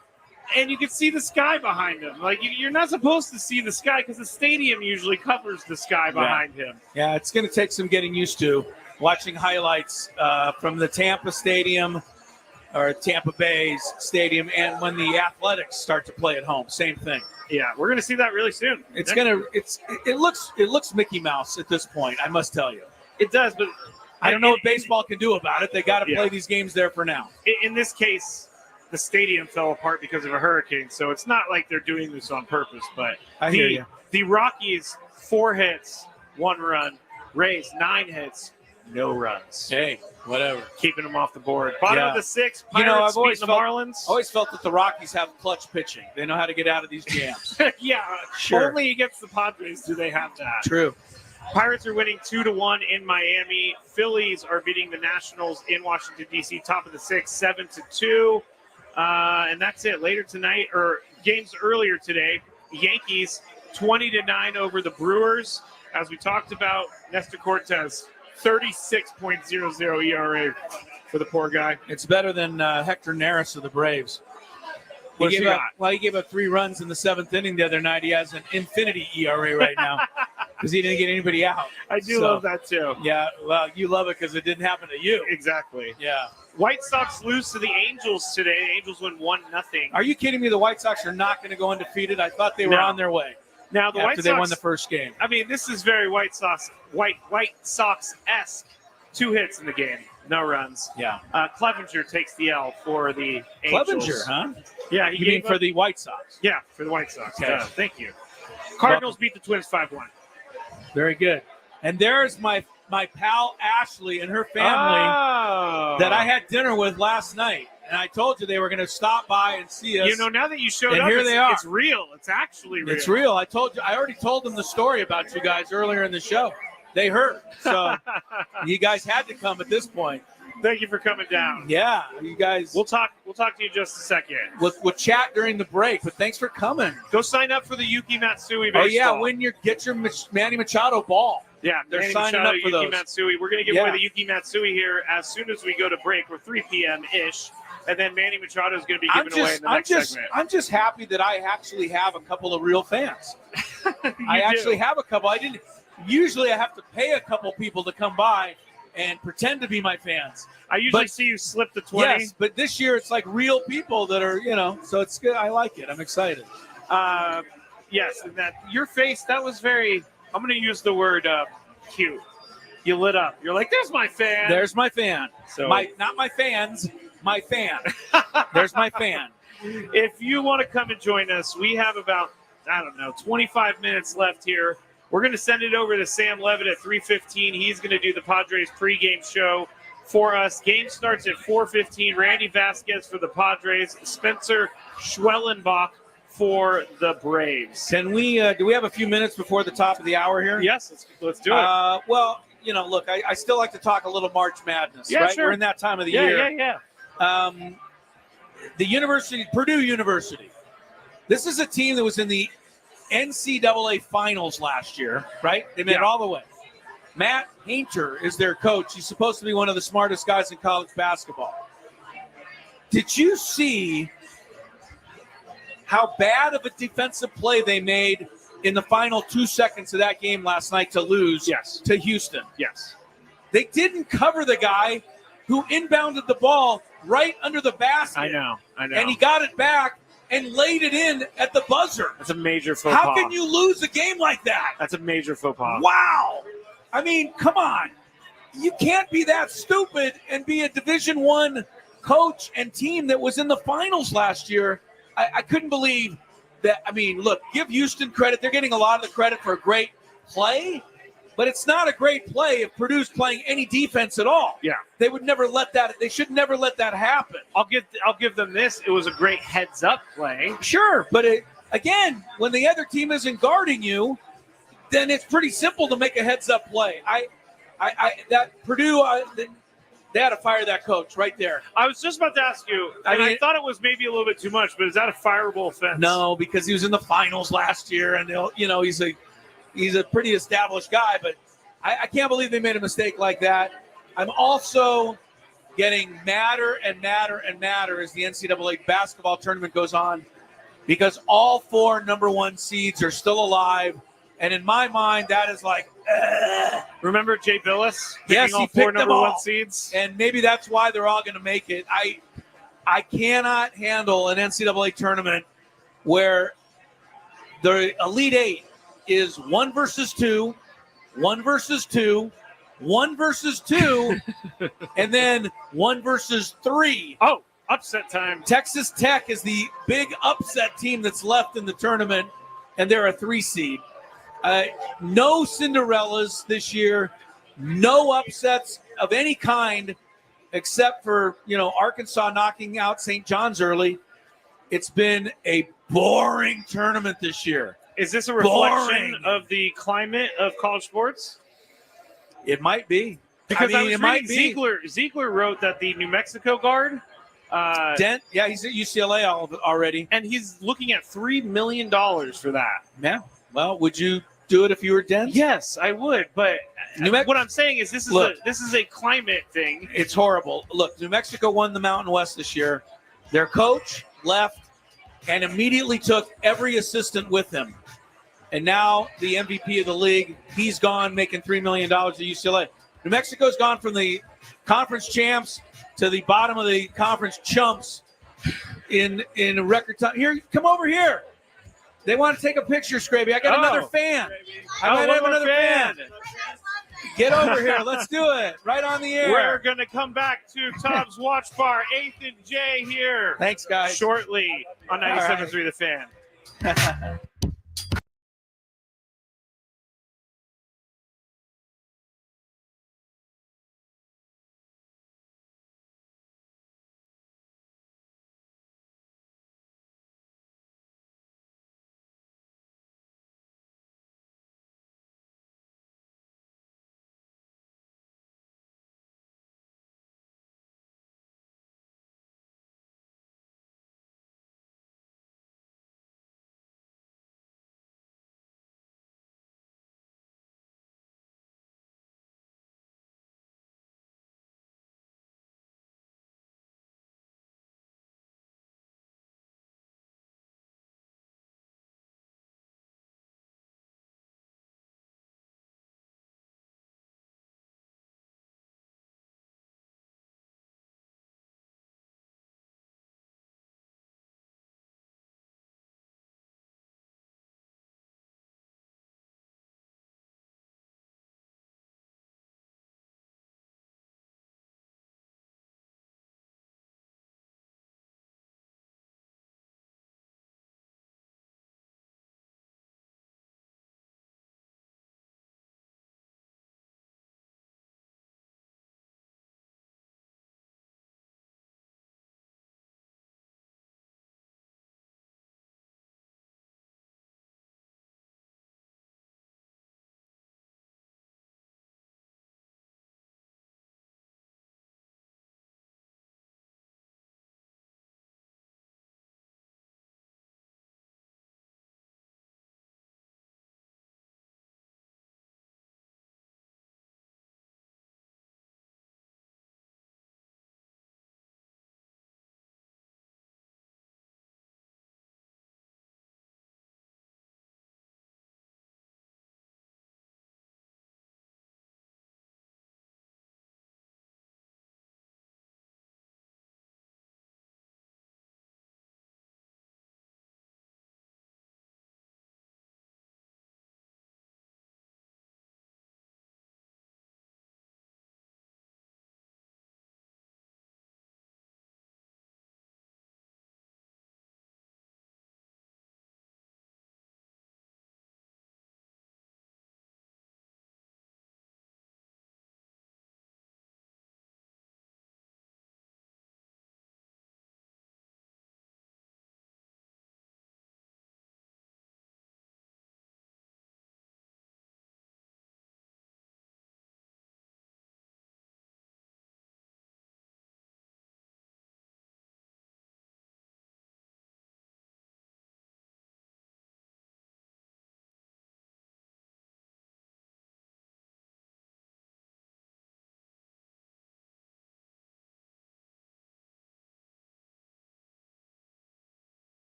Speaker 1: And you can see the sky behind him. Like, you're not supposed to see the sky because the stadium usually covers the sky behind him.
Speaker 2: Yeah, it's going to take some getting used to watching highlights from the Tampa Stadium or Tampa Bay's stadium, and when the Athletics start to play at home, same thing.
Speaker 1: Yeah, we're going to see that really soon.
Speaker 2: It looks Mickey Mouse at this point, I must tell you.
Speaker 1: It does, but
Speaker 2: I don't know what baseball can do about it. They got to play these games there for now.
Speaker 1: In this case, the stadium fell apart because of a hurricane, so it's not like they're doing this on purpose. But
Speaker 2: I hear you.
Speaker 1: The Rockies, 4 hits, 1 run. Rays, 9 hits, no runs.
Speaker 2: Hey, whatever.
Speaker 1: Keeping them off the board. Bottom of the 6th, Pirates
Speaker 2: I've always
Speaker 1: beating the Marlins.
Speaker 2: Always felt that the Rockies have clutch pitching. They know how to get out of these jams.
Speaker 1: Yeah,
Speaker 2: Sure.
Speaker 1: Only against the Padres do they have that.
Speaker 2: True.
Speaker 1: Pirates are winning 2-1 in Miami. Phillies are beating the Nationals in Washington, D.C., top of the 6th, 7-2. And that's it. Later tonight, or games earlier today, Yankees 20-9 over the Brewers. As we talked about, Nestor Cortez, 36.00 ERA for the poor guy.
Speaker 2: It's better than Hector Neris of the Braves. He gave up 3 runs in the 7th inning the other night. He has an infinity ERA right now because he didn't get anybody out.
Speaker 1: I do love that too.
Speaker 2: Yeah, well, you love it because it didn't happen to you.
Speaker 1: Exactly.
Speaker 2: Yeah.
Speaker 1: White Sox lose to the Angels today. The Angels win 1-0.
Speaker 2: Are you kidding me? The White Sox are not going to go undefeated? I thought they were on their way.
Speaker 1: Now the White Sox,
Speaker 2: they won the first game.
Speaker 1: I mean, this is very White Sox-esque. 2 hits in the game, no runs.
Speaker 2: Yeah.
Speaker 1: Clevenger takes the L for the Angels.
Speaker 2: Clevenger, huh?
Speaker 1: Yeah,
Speaker 2: you mean for the White Sox?
Speaker 1: Yeah, for the White Sox.
Speaker 2: Okay.
Speaker 1: Thank you. Cardinals beat the Twins 5-1.
Speaker 2: Very good. And there's my pal Ashley and her family that I had dinner with last night. And I told you they were going to stop by and see us.
Speaker 1: Now that you showed up,
Speaker 2: here they are.
Speaker 1: It's real. It's actually real.
Speaker 2: It's real. I already told them the story about you guys earlier in the show. They hurt. So you guys had to come at this point.
Speaker 1: Thank you for coming down.
Speaker 2: Yeah, you guys.
Speaker 1: We'll talk to you in just a second.
Speaker 2: We'll chat during the break, but thanks for coming.
Speaker 1: Go sign up for the Yuki Matsui baseball.
Speaker 2: Oh yeah, get your Manny Machado ball.
Speaker 1: Yeah,
Speaker 2: they're
Speaker 1: Manny
Speaker 2: signing
Speaker 1: Machado,
Speaker 2: up for
Speaker 1: Yuki
Speaker 2: those.
Speaker 1: Matsui. We're going to give away the Yuki Matsui here as soon as we go to break. We're 3 p.m. ish, and then Manny Machado is going to be given away in the next segment.
Speaker 2: I'm just happy that I actually have a couple of real fans. I actually have a couple. Usually I have to pay a couple people to come by and pretend to be my fans.
Speaker 1: I usually see you slip the 20.
Speaker 2: Yes, but this year it's like real people that are, so it's good. I like it. I'm excited.
Speaker 1: Yes, and that your face, that was very, I'm going to use the word cute. You lit up. You're like, there's my fan.
Speaker 2: There's my fan.
Speaker 1: So
Speaker 2: not my fans, my fan. There's my fan.
Speaker 1: If you want to come and join us, we have about, 25 minutes left here. We're going to send it over to Sam Levitt at 3:15. He's going to do the Padres pregame show for us. Game starts at 4:15. Randy Vasquez for the Padres. Spencer Schwellenbach for the Braves.
Speaker 2: Can we? Do we have a few minutes before the top of the hour here?
Speaker 1: Yes, let's do it.
Speaker 2: Well, look, I still like to talk a little March Madness.
Speaker 1: Yeah,
Speaker 2: right?
Speaker 1: sure.
Speaker 2: We're in that time of the year.
Speaker 1: Yeah.
Speaker 2: The university, Purdue University. This is a team that was in the NCAA finals last year, right? They made it all the way. Matt Hainter is their coach. He's supposed to be one of the smartest guys in college basketball. Did you see how bad of a defensive play they made in the final 2 seconds of that game last night to lose to Houston?
Speaker 1: Yes.
Speaker 2: They didn't cover the guy who inbounded the ball right under the basket.
Speaker 1: I know.
Speaker 2: And he got it back and laid it in at the buzzer.
Speaker 1: That's a major faux pas.
Speaker 2: How can you lose a game like that?
Speaker 1: That's a major faux pas.
Speaker 2: Wow. I mean, come on. You can't be that stupid and be a Division I coach and team that was in the finals last year. I couldn't believe that. I mean, look, give Houston credit. They're getting a lot of the credit for a great play, but it's not a great play if Purdue's playing any defense at all.
Speaker 1: Yeah.
Speaker 2: They would never let that. They should never let that happen.
Speaker 1: I'll give them this. It was a great heads-up play.
Speaker 2: Sure, but again, when the other team isn't guarding you, then it's pretty simple to make a heads-up play. That Purdue, they had to fire that coach right there.
Speaker 1: I was just about to ask you, and I thought it was maybe a little bit too much, but is that a fireable offense?
Speaker 2: No, because he was in the finals last year, and he's a pretty established guy, but I can't believe they made a mistake like that. I'm also getting madder and madder and madder as the NCAA basketball tournament goes on because all 4 number 1 seeds are still alive. And in my mind, that is like,
Speaker 1: remember Jay Billis?
Speaker 2: Yes,
Speaker 1: all
Speaker 2: he
Speaker 1: 4
Speaker 2: picked
Speaker 1: number
Speaker 2: them
Speaker 1: 1
Speaker 2: all.
Speaker 1: seeds.
Speaker 2: And maybe that's why they're all going to make it. I cannot handle an NCAA tournament where the Elite 8 is 1 versus 2, 1 versus 2, 1 versus 2, and then 1 versus 3.
Speaker 1: Oh, upset time.
Speaker 2: Texas Tech is the big upset team that's left in the tournament, and they're a 3 seed. No Cinderellas this year, no upsets of any kind except for, Arkansas knocking out St. John's early. It's been a boring tournament this year.
Speaker 1: Is this a reflection of the climate of college sports?
Speaker 2: It might be.
Speaker 1: Because I was reading Ziegler wrote that the New Mexico guard
Speaker 2: Dent, he's at UCLA already.
Speaker 1: And he's looking at $3 million for that.
Speaker 2: Yeah. Well, would you do it if you were Dent?
Speaker 1: Yes, I would. But what I'm saying is this is a climate thing.
Speaker 2: It's horrible. Look, New Mexico won the Mountain West this year. Their coach left and immediately took every assistant with him. And now the MVP of the league, he's gone making $3 million at UCLA. New Mexico's gone from the conference champs to the bottom of the conference chumps in a record time. Here, come over here. They want to take a picture, Skraby. I got another fan. I might have another fan. Get over here. Let's do it. Right on the air.
Speaker 1: We're going to come back to Tom's Watch Bar, 8th and J here.
Speaker 2: Thanks, guys.
Speaker 1: Shortly on 97.3 The Fan.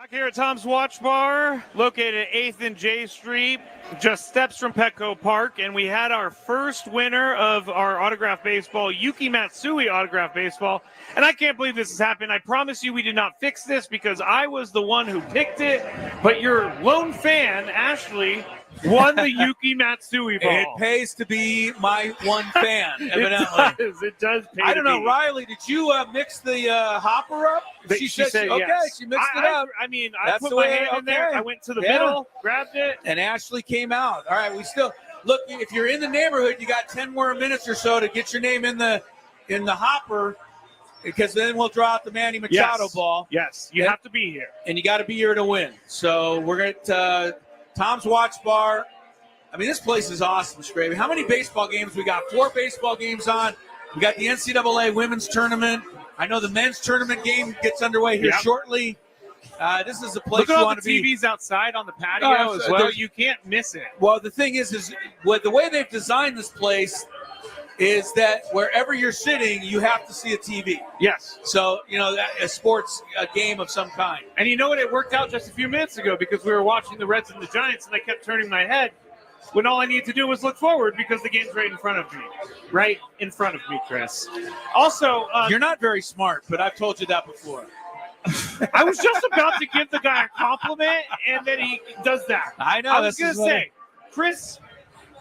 Speaker 1: Back here at Tom's Watch Bar, located at 8th and J Street, just steps from Petco Park, and we had our first winner of our autograph baseball, Yuki Matsui autograph baseball, and I can't believe this has happened. I promise you we did not fix this because I was the one who picked it, but your lone fan, Ashley, won the Yuki Matsui ball.
Speaker 2: It pays to be my one fan, evidently.
Speaker 1: It does pay
Speaker 2: I don't
Speaker 1: to
Speaker 2: know,
Speaker 1: be.
Speaker 2: Riley, did you mix the hopper up?
Speaker 1: She said
Speaker 2: okay,
Speaker 1: yes.
Speaker 2: she mixed it up.
Speaker 1: I mean,
Speaker 2: That's
Speaker 1: I put
Speaker 2: the
Speaker 1: my
Speaker 2: way-
Speaker 1: hand in there.
Speaker 2: okay.
Speaker 1: I went to the
Speaker 2: Yeah.
Speaker 1: middle, grabbed it.
Speaker 2: And Ashley came out. All right, we still look. If you're in the neighborhood, you got 10 more minutes or so to get your name in the hopper, because then we'll draw out the Manny Machado ball.
Speaker 1: Yes, you
Speaker 2: Yeah.
Speaker 1: have to be here.
Speaker 2: And you got to be here to win. So we're at Tom's Watch Bar. I mean, this place is awesome, Skraby. How many baseball games? We got 4 baseball games on. We got the NCAA women's tournament. I know the men's tournament game gets underway here
Speaker 1: Yep.
Speaker 2: shortly. This is a place
Speaker 1: Look at
Speaker 2: you
Speaker 1: all
Speaker 2: want
Speaker 1: the
Speaker 2: to be.
Speaker 1: TVs outside on the patio
Speaker 2: Oh,
Speaker 1: as well.
Speaker 2: there's-
Speaker 1: You can't miss it.
Speaker 2: Well, the thing is what the way they've designed this place is that wherever you're sitting, you have to see a TV.
Speaker 1: Yes.
Speaker 2: So, a game of some kind.
Speaker 1: And you know what? It worked out just a few minutes ago because we were watching the Reds and the Giants, and I kept turning my head when all I needed to do was look forward because the game's right in front of me. Right in front of me, Chris. Also,
Speaker 2: You're not very smart, but I've told you that before.
Speaker 1: I was just about to give the guy a compliment, and then he does that.
Speaker 2: I know.
Speaker 1: I was
Speaker 2: this
Speaker 1: going
Speaker 2: is
Speaker 1: to
Speaker 2: what-
Speaker 1: say, Chris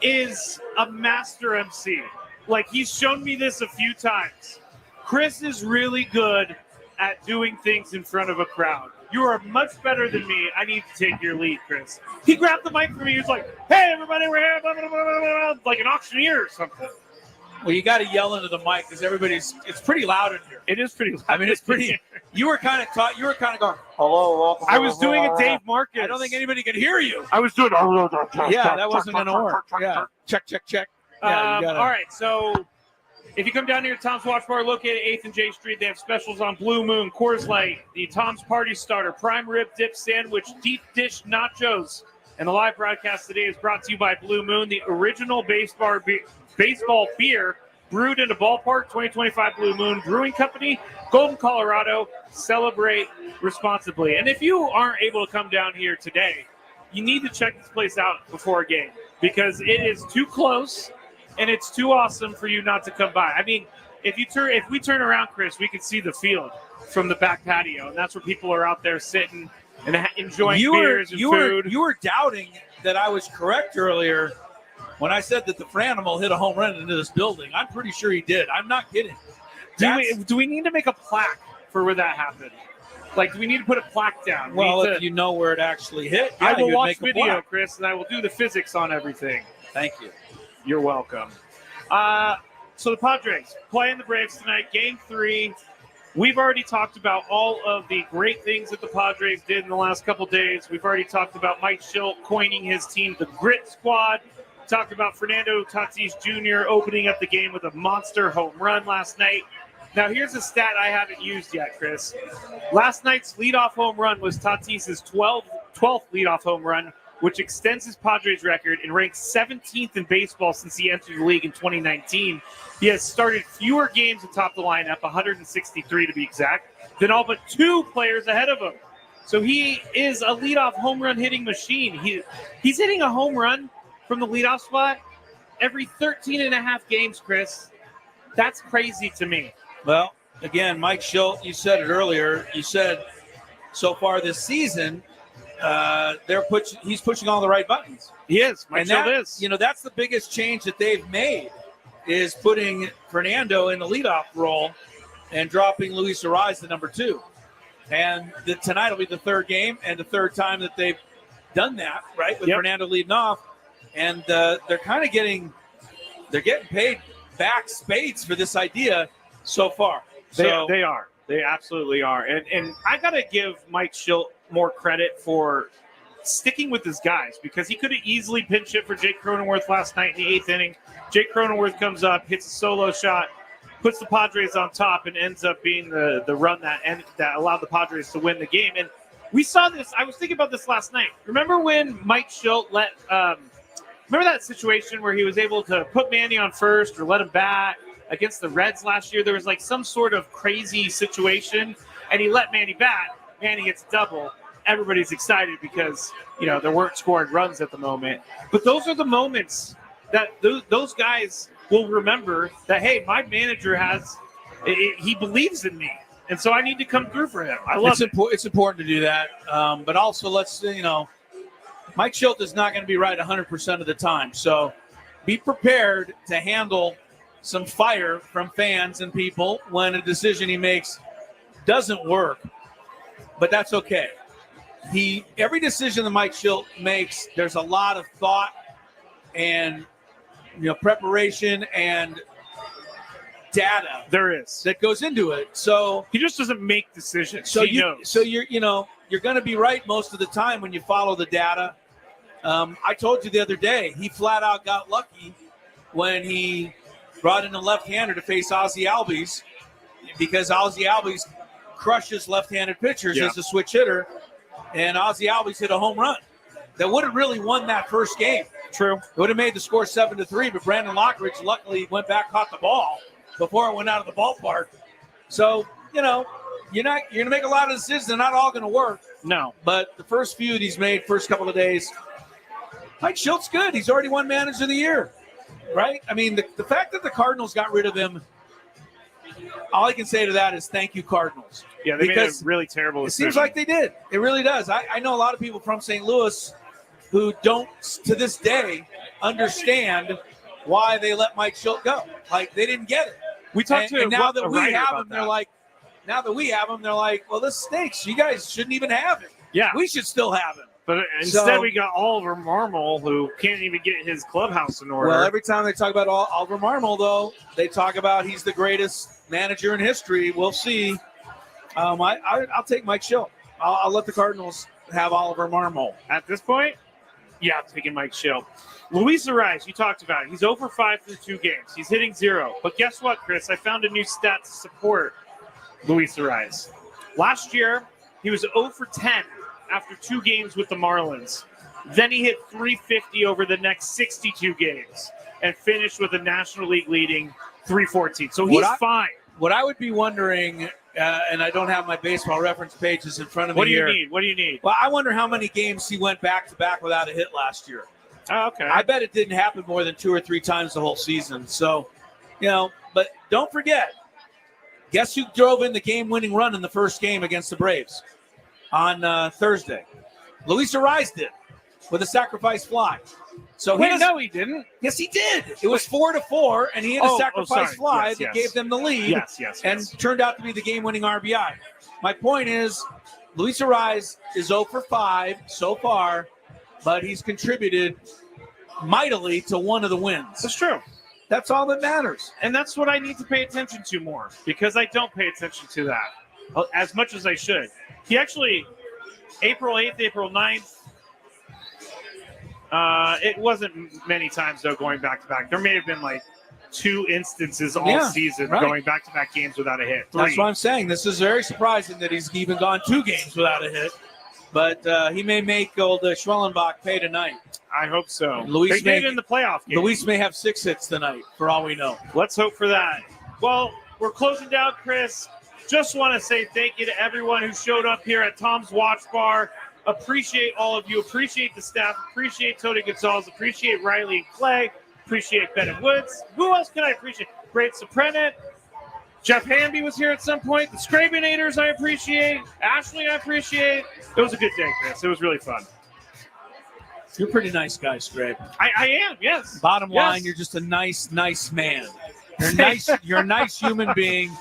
Speaker 1: is a master MC. Like, he's shown me this a few times. Chris is really good at doing things in front of a crowd. You are much better than me. I need to take your lead, Chris. He grabbed the mic from me. He was like, hey, everybody, we're here. Blah, blah, blah, blah, blah, like an auctioneer or something.
Speaker 2: Well, you got to yell into the mic because it's pretty loud in here.
Speaker 1: It is pretty loud.
Speaker 2: I mean, it's pretty. You were kind of going, hello, welcome.
Speaker 1: I was doing a Dave Marcus.
Speaker 2: I don't think anybody could hear you.
Speaker 1: I was doing
Speaker 2: Yeah, that wasn't going to work. Yeah, check. Yeah, you gotta-
Speaker 1: all right, so if you come down here to Tom's Watch Bar, located at 8th and J Street, they have specials on Blue Moon, Coors Light, the Tom's Party Starter, Prime Rib Dip Sandwich, Deep Dish Nachos. And the live broadcast today is brought to you by Blue Moon, the original baseball beer brewed in a ballpark. 2025 Blue Moon Brewing Company, Golden, Colorado. Celebrate responsibly. And if you aren't able to come down here today, you need to check this place out before a game because it is too close and it's too awesome for you not to come by. I mean, if we turn around, Chris, we can see the field from the back patio, and that's where people are out there sitting and enjoying beers and food.
Speaker 2: You were doubting that I was correct earlier when I said that the Franimal hit a home run into this building. I'm pretty sure he did. I'm not kidding.
Speaker 1: Do we need to make a plaque for where that happened? Like, do we need to put a plaque down?
Speaker 2: Well, if you know where it actually hit,
Speaker 1: I will
Speaker 2: you'd
Speaker 1: watch
Speaker 2: make a
Speaker 1: video,
Speaker 2: plaque.
Speaker 1: Chris, and I will do the physics on everything.
Speaker 2: Thank you.
Speaker 1: You're welcome. So the Padres playing the Braves tonight, Game 3. We've already talked about all of the great things that the Padres did in the last couple days. We've already talked about Mike Schilt coining his team the Grit Squad. Talked about Fernando Tatis Jr. opening up the game with a monster home run last night. Now, here's a stat I haven't used yet, Chris. Last night's leadoff home run was Tatis's 12th leadoff home run, which extends his Padres record and ranks 17th in baseball since he entered the league in 2019. He has started fewer games atop the lineup, 163 to be exact, than all but 2 players ahead of him. So he is a leadoff home run hitting machine. He's hitting a home run from the leadoff spot every 13 and a half games, Chris. That's crazy to me.
Speaker 2: Well, again, Mike Schilt, you said it earlier. You said so far this season, he's pushing all the right buttons.
Speaker 1: He is.
Speaker 2: And that's the biggest change that they've made is putting Fernando in the leadoff role and dropping Luis Arraez to number 2. And tonight will be the 3rd game and the 3rd time that they've done that, right? With Fernando leading off. And they're kind of getting paid back spades for this idea so far.
Speaker 1: They are. They absolutely are. And I got to give Mike Schilt more credit for sticking with his guys because he could have easily pinch hit for Jake Cronenworth last night in the 8th inning. Jake Cronenworth comes up, hits a solo shot, puts the Padres on top, and ends up being the run that allowed the Padres to win the game. And we saw this. I was thinking about this last night. Remember when Mike Schilt remember that situation where he was able to put Manny on first or let him bat against the Reds last year? There was like some sort of crazy situation, and he let Manny bat. Manny gets double. everybody's excited because, there weren't scoring runs at the moment. But those are the moments that those guys will remember that, hey, my manager he believes in me. And so I need to come through for him. I love it.
Speaker 2: It's important to do that. But also, Mike Schilt is not going to be right 100% of the time. So be prepared to handle some fire from fans and people when a decision he makes doesn't work. But that's okay. Every decision that Mike Schilt makes, there's a lot of thought and preparation and data that goes into it. So
Speaker 1: he just doesn't make decisions.
Speaker 2: So
Speaker 1: he knows.
Speaker 2: So you're going to be right most of the time when you follow the data. I told you the other day, he flat out got lucky when he brought in a left-hander to face Ozzie Albies, because Ozzie Albies crushes left-handed pitchers as a switch hitter, and Ozzie Albies hit a home run that would have really won that first game.
Speaker 1: True.
Speaker 2: It would have made the score 7-3, but Brandon Lockridge luckily went back, caught the ball before it went out of the ballpark. So, you're going to make a lot of decisions. They're not all going to work.
Speaker 1: No.
Speaker 2: But the first few that he's made, first couple of days, Mike Schilt's good. He's already won Manager of the Year, right? I mean, the fact that the Cardinals got rid of him, all I can say to that is thank you, Cardinals.
Speaker 1: Yeah, they made a really terrible decision.
Speaker 2: It seems like they did. It really does. I know a lot of people from St. Louis who don't, to this day, understand why they let Mike Schilt go. Like, they didn't get it.
Speaker 1: We talked to
Speaker 2: and now that we have him, they're like, well, this stinks. You guys shouldn't even have him.
Speaker 1: Yeah.
Speaker 2: We should still have him.
Speaker 1: But instead we got Oliver Marmol, who can't even get his clubhouse in order.
Speaker 2: Well, every time they talk about Oliver Marmol, though, they talk about he's the greatest manager in history. We'll see. I'll take Mike Schilt. I'll let the Cardinals have Oliver Marmol.
Speaker 1: At this point, yeah, I'm taking Mike Schilt. Luis Ariz, you talked about it. He's 0 for 5 through 2 games. He's hitting 0. But guess what, Chris? I found a new stat to support Luis Ariz. Last year, he was 0 for 10 after 2 games with the Marlins. Then he hit 350 over the next 62 games and finished with a National League leading 314. So he's fine.
Speaker 2: What I would be wondering, and I don't have my baseball reference pages in front of me here.
Speaker 1: What do you need?
Speaker 2: Well, I wonder how many games he went back-to-back without a hit last year.
Speaker 1: Oh, okay.
Speaker 2: I bet it didn't happen more than 2 or 3 times the whole season. So, but don't forget, guess who drove in the game-winning run in the first game against the Braves on Thursday? Luis Ariz did with a sacrifice fly. So
Speaker 1: no, he didn't.
Speaker 2: Yes, he did. It was 4-4, and he hit a sacrifice fly that gave them the lead.
Speaker 1: Yes.
Speaker 2: And turned out to be the game-winning RBI. My point is, Luis Ariz is 0 for 5 so far, but he's contributed mightily to one of the wins.
Speaker 1: That's true.
Speaker 2: That's all that matters.
Speaker 1: And that's what I need to pay attention to more, because I don't pay attention to that as much as I should. He actually, April 8th, April 9th, it wasn't many times, though, going back-to-back. There may have been, 2 instances all season going back-to-back games without a hit. 3.
Speaker 2: That's what I'm saying. This is very surprising that he's even gone 2 games without a hit. But he may make old Schwellenbach pay tonight.
Speaker 1: I hope so.
Speaker 2: They
Speaker 1: did in the playoff game.
Speaker 2: Luis may have 6 hits tonight, for all we know.
Speaker 1: Let's hope for that. Well, we're closing down, Chris. Just want to say thank you to everyone who showed up here at Tom's Watch Bar. Appreciate all of you. Appreciate the staff. Appreciate Tony Gonzalez. Appreciate Riley and Clay. Appreciate Bennett Woods. Who else can I appreciate? Great Soprenet. Jeff Hamby was here at some point. The Scrabinators I appreciate. Ashley I appreciate. It was a good day, Chris. It was really fun.
Speaker 2: You're a pretty nice guy, Scrabe.
Speaker 1: I am, yes.
Speaker 2: Bottom line, you're just a nice man. You're nice. You're a nice human being,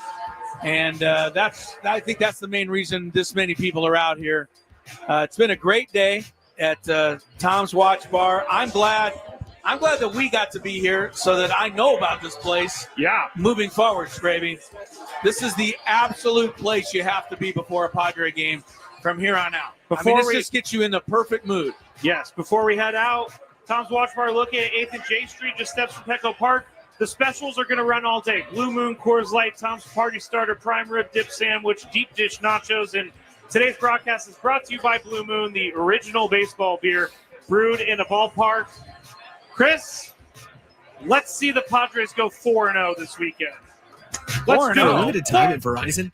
Speaker 2: and I think that's the main reason this many people are out here. It's been a great day at Tom's Watch Bar. I'm glad that we got to be here so that I know about this place.
Speaker 1: Yeah.
Speaker 2: Moving forward, Scraby. This is the absolute place you have to be before a Padre game from here on out. This just gets you in the perfect mood.
Speaker 1: Yes. Before we head out, Tom's Watch Bar located at 8th and J Street, just steps from Petco Park. The specials are going to run all day. Blue Moon, Coors Light, Tom's Party Starter, Prime Rib Dip Sandwich, Deep Dish Nachos, and today's broadcast is brought to you by Blue Moon, the original baseball beer brewed in a ballpark. Chris, let's see the Padres go 4-0 this weekend. Let's do it.
Speaker 5: Limited time at Verizon.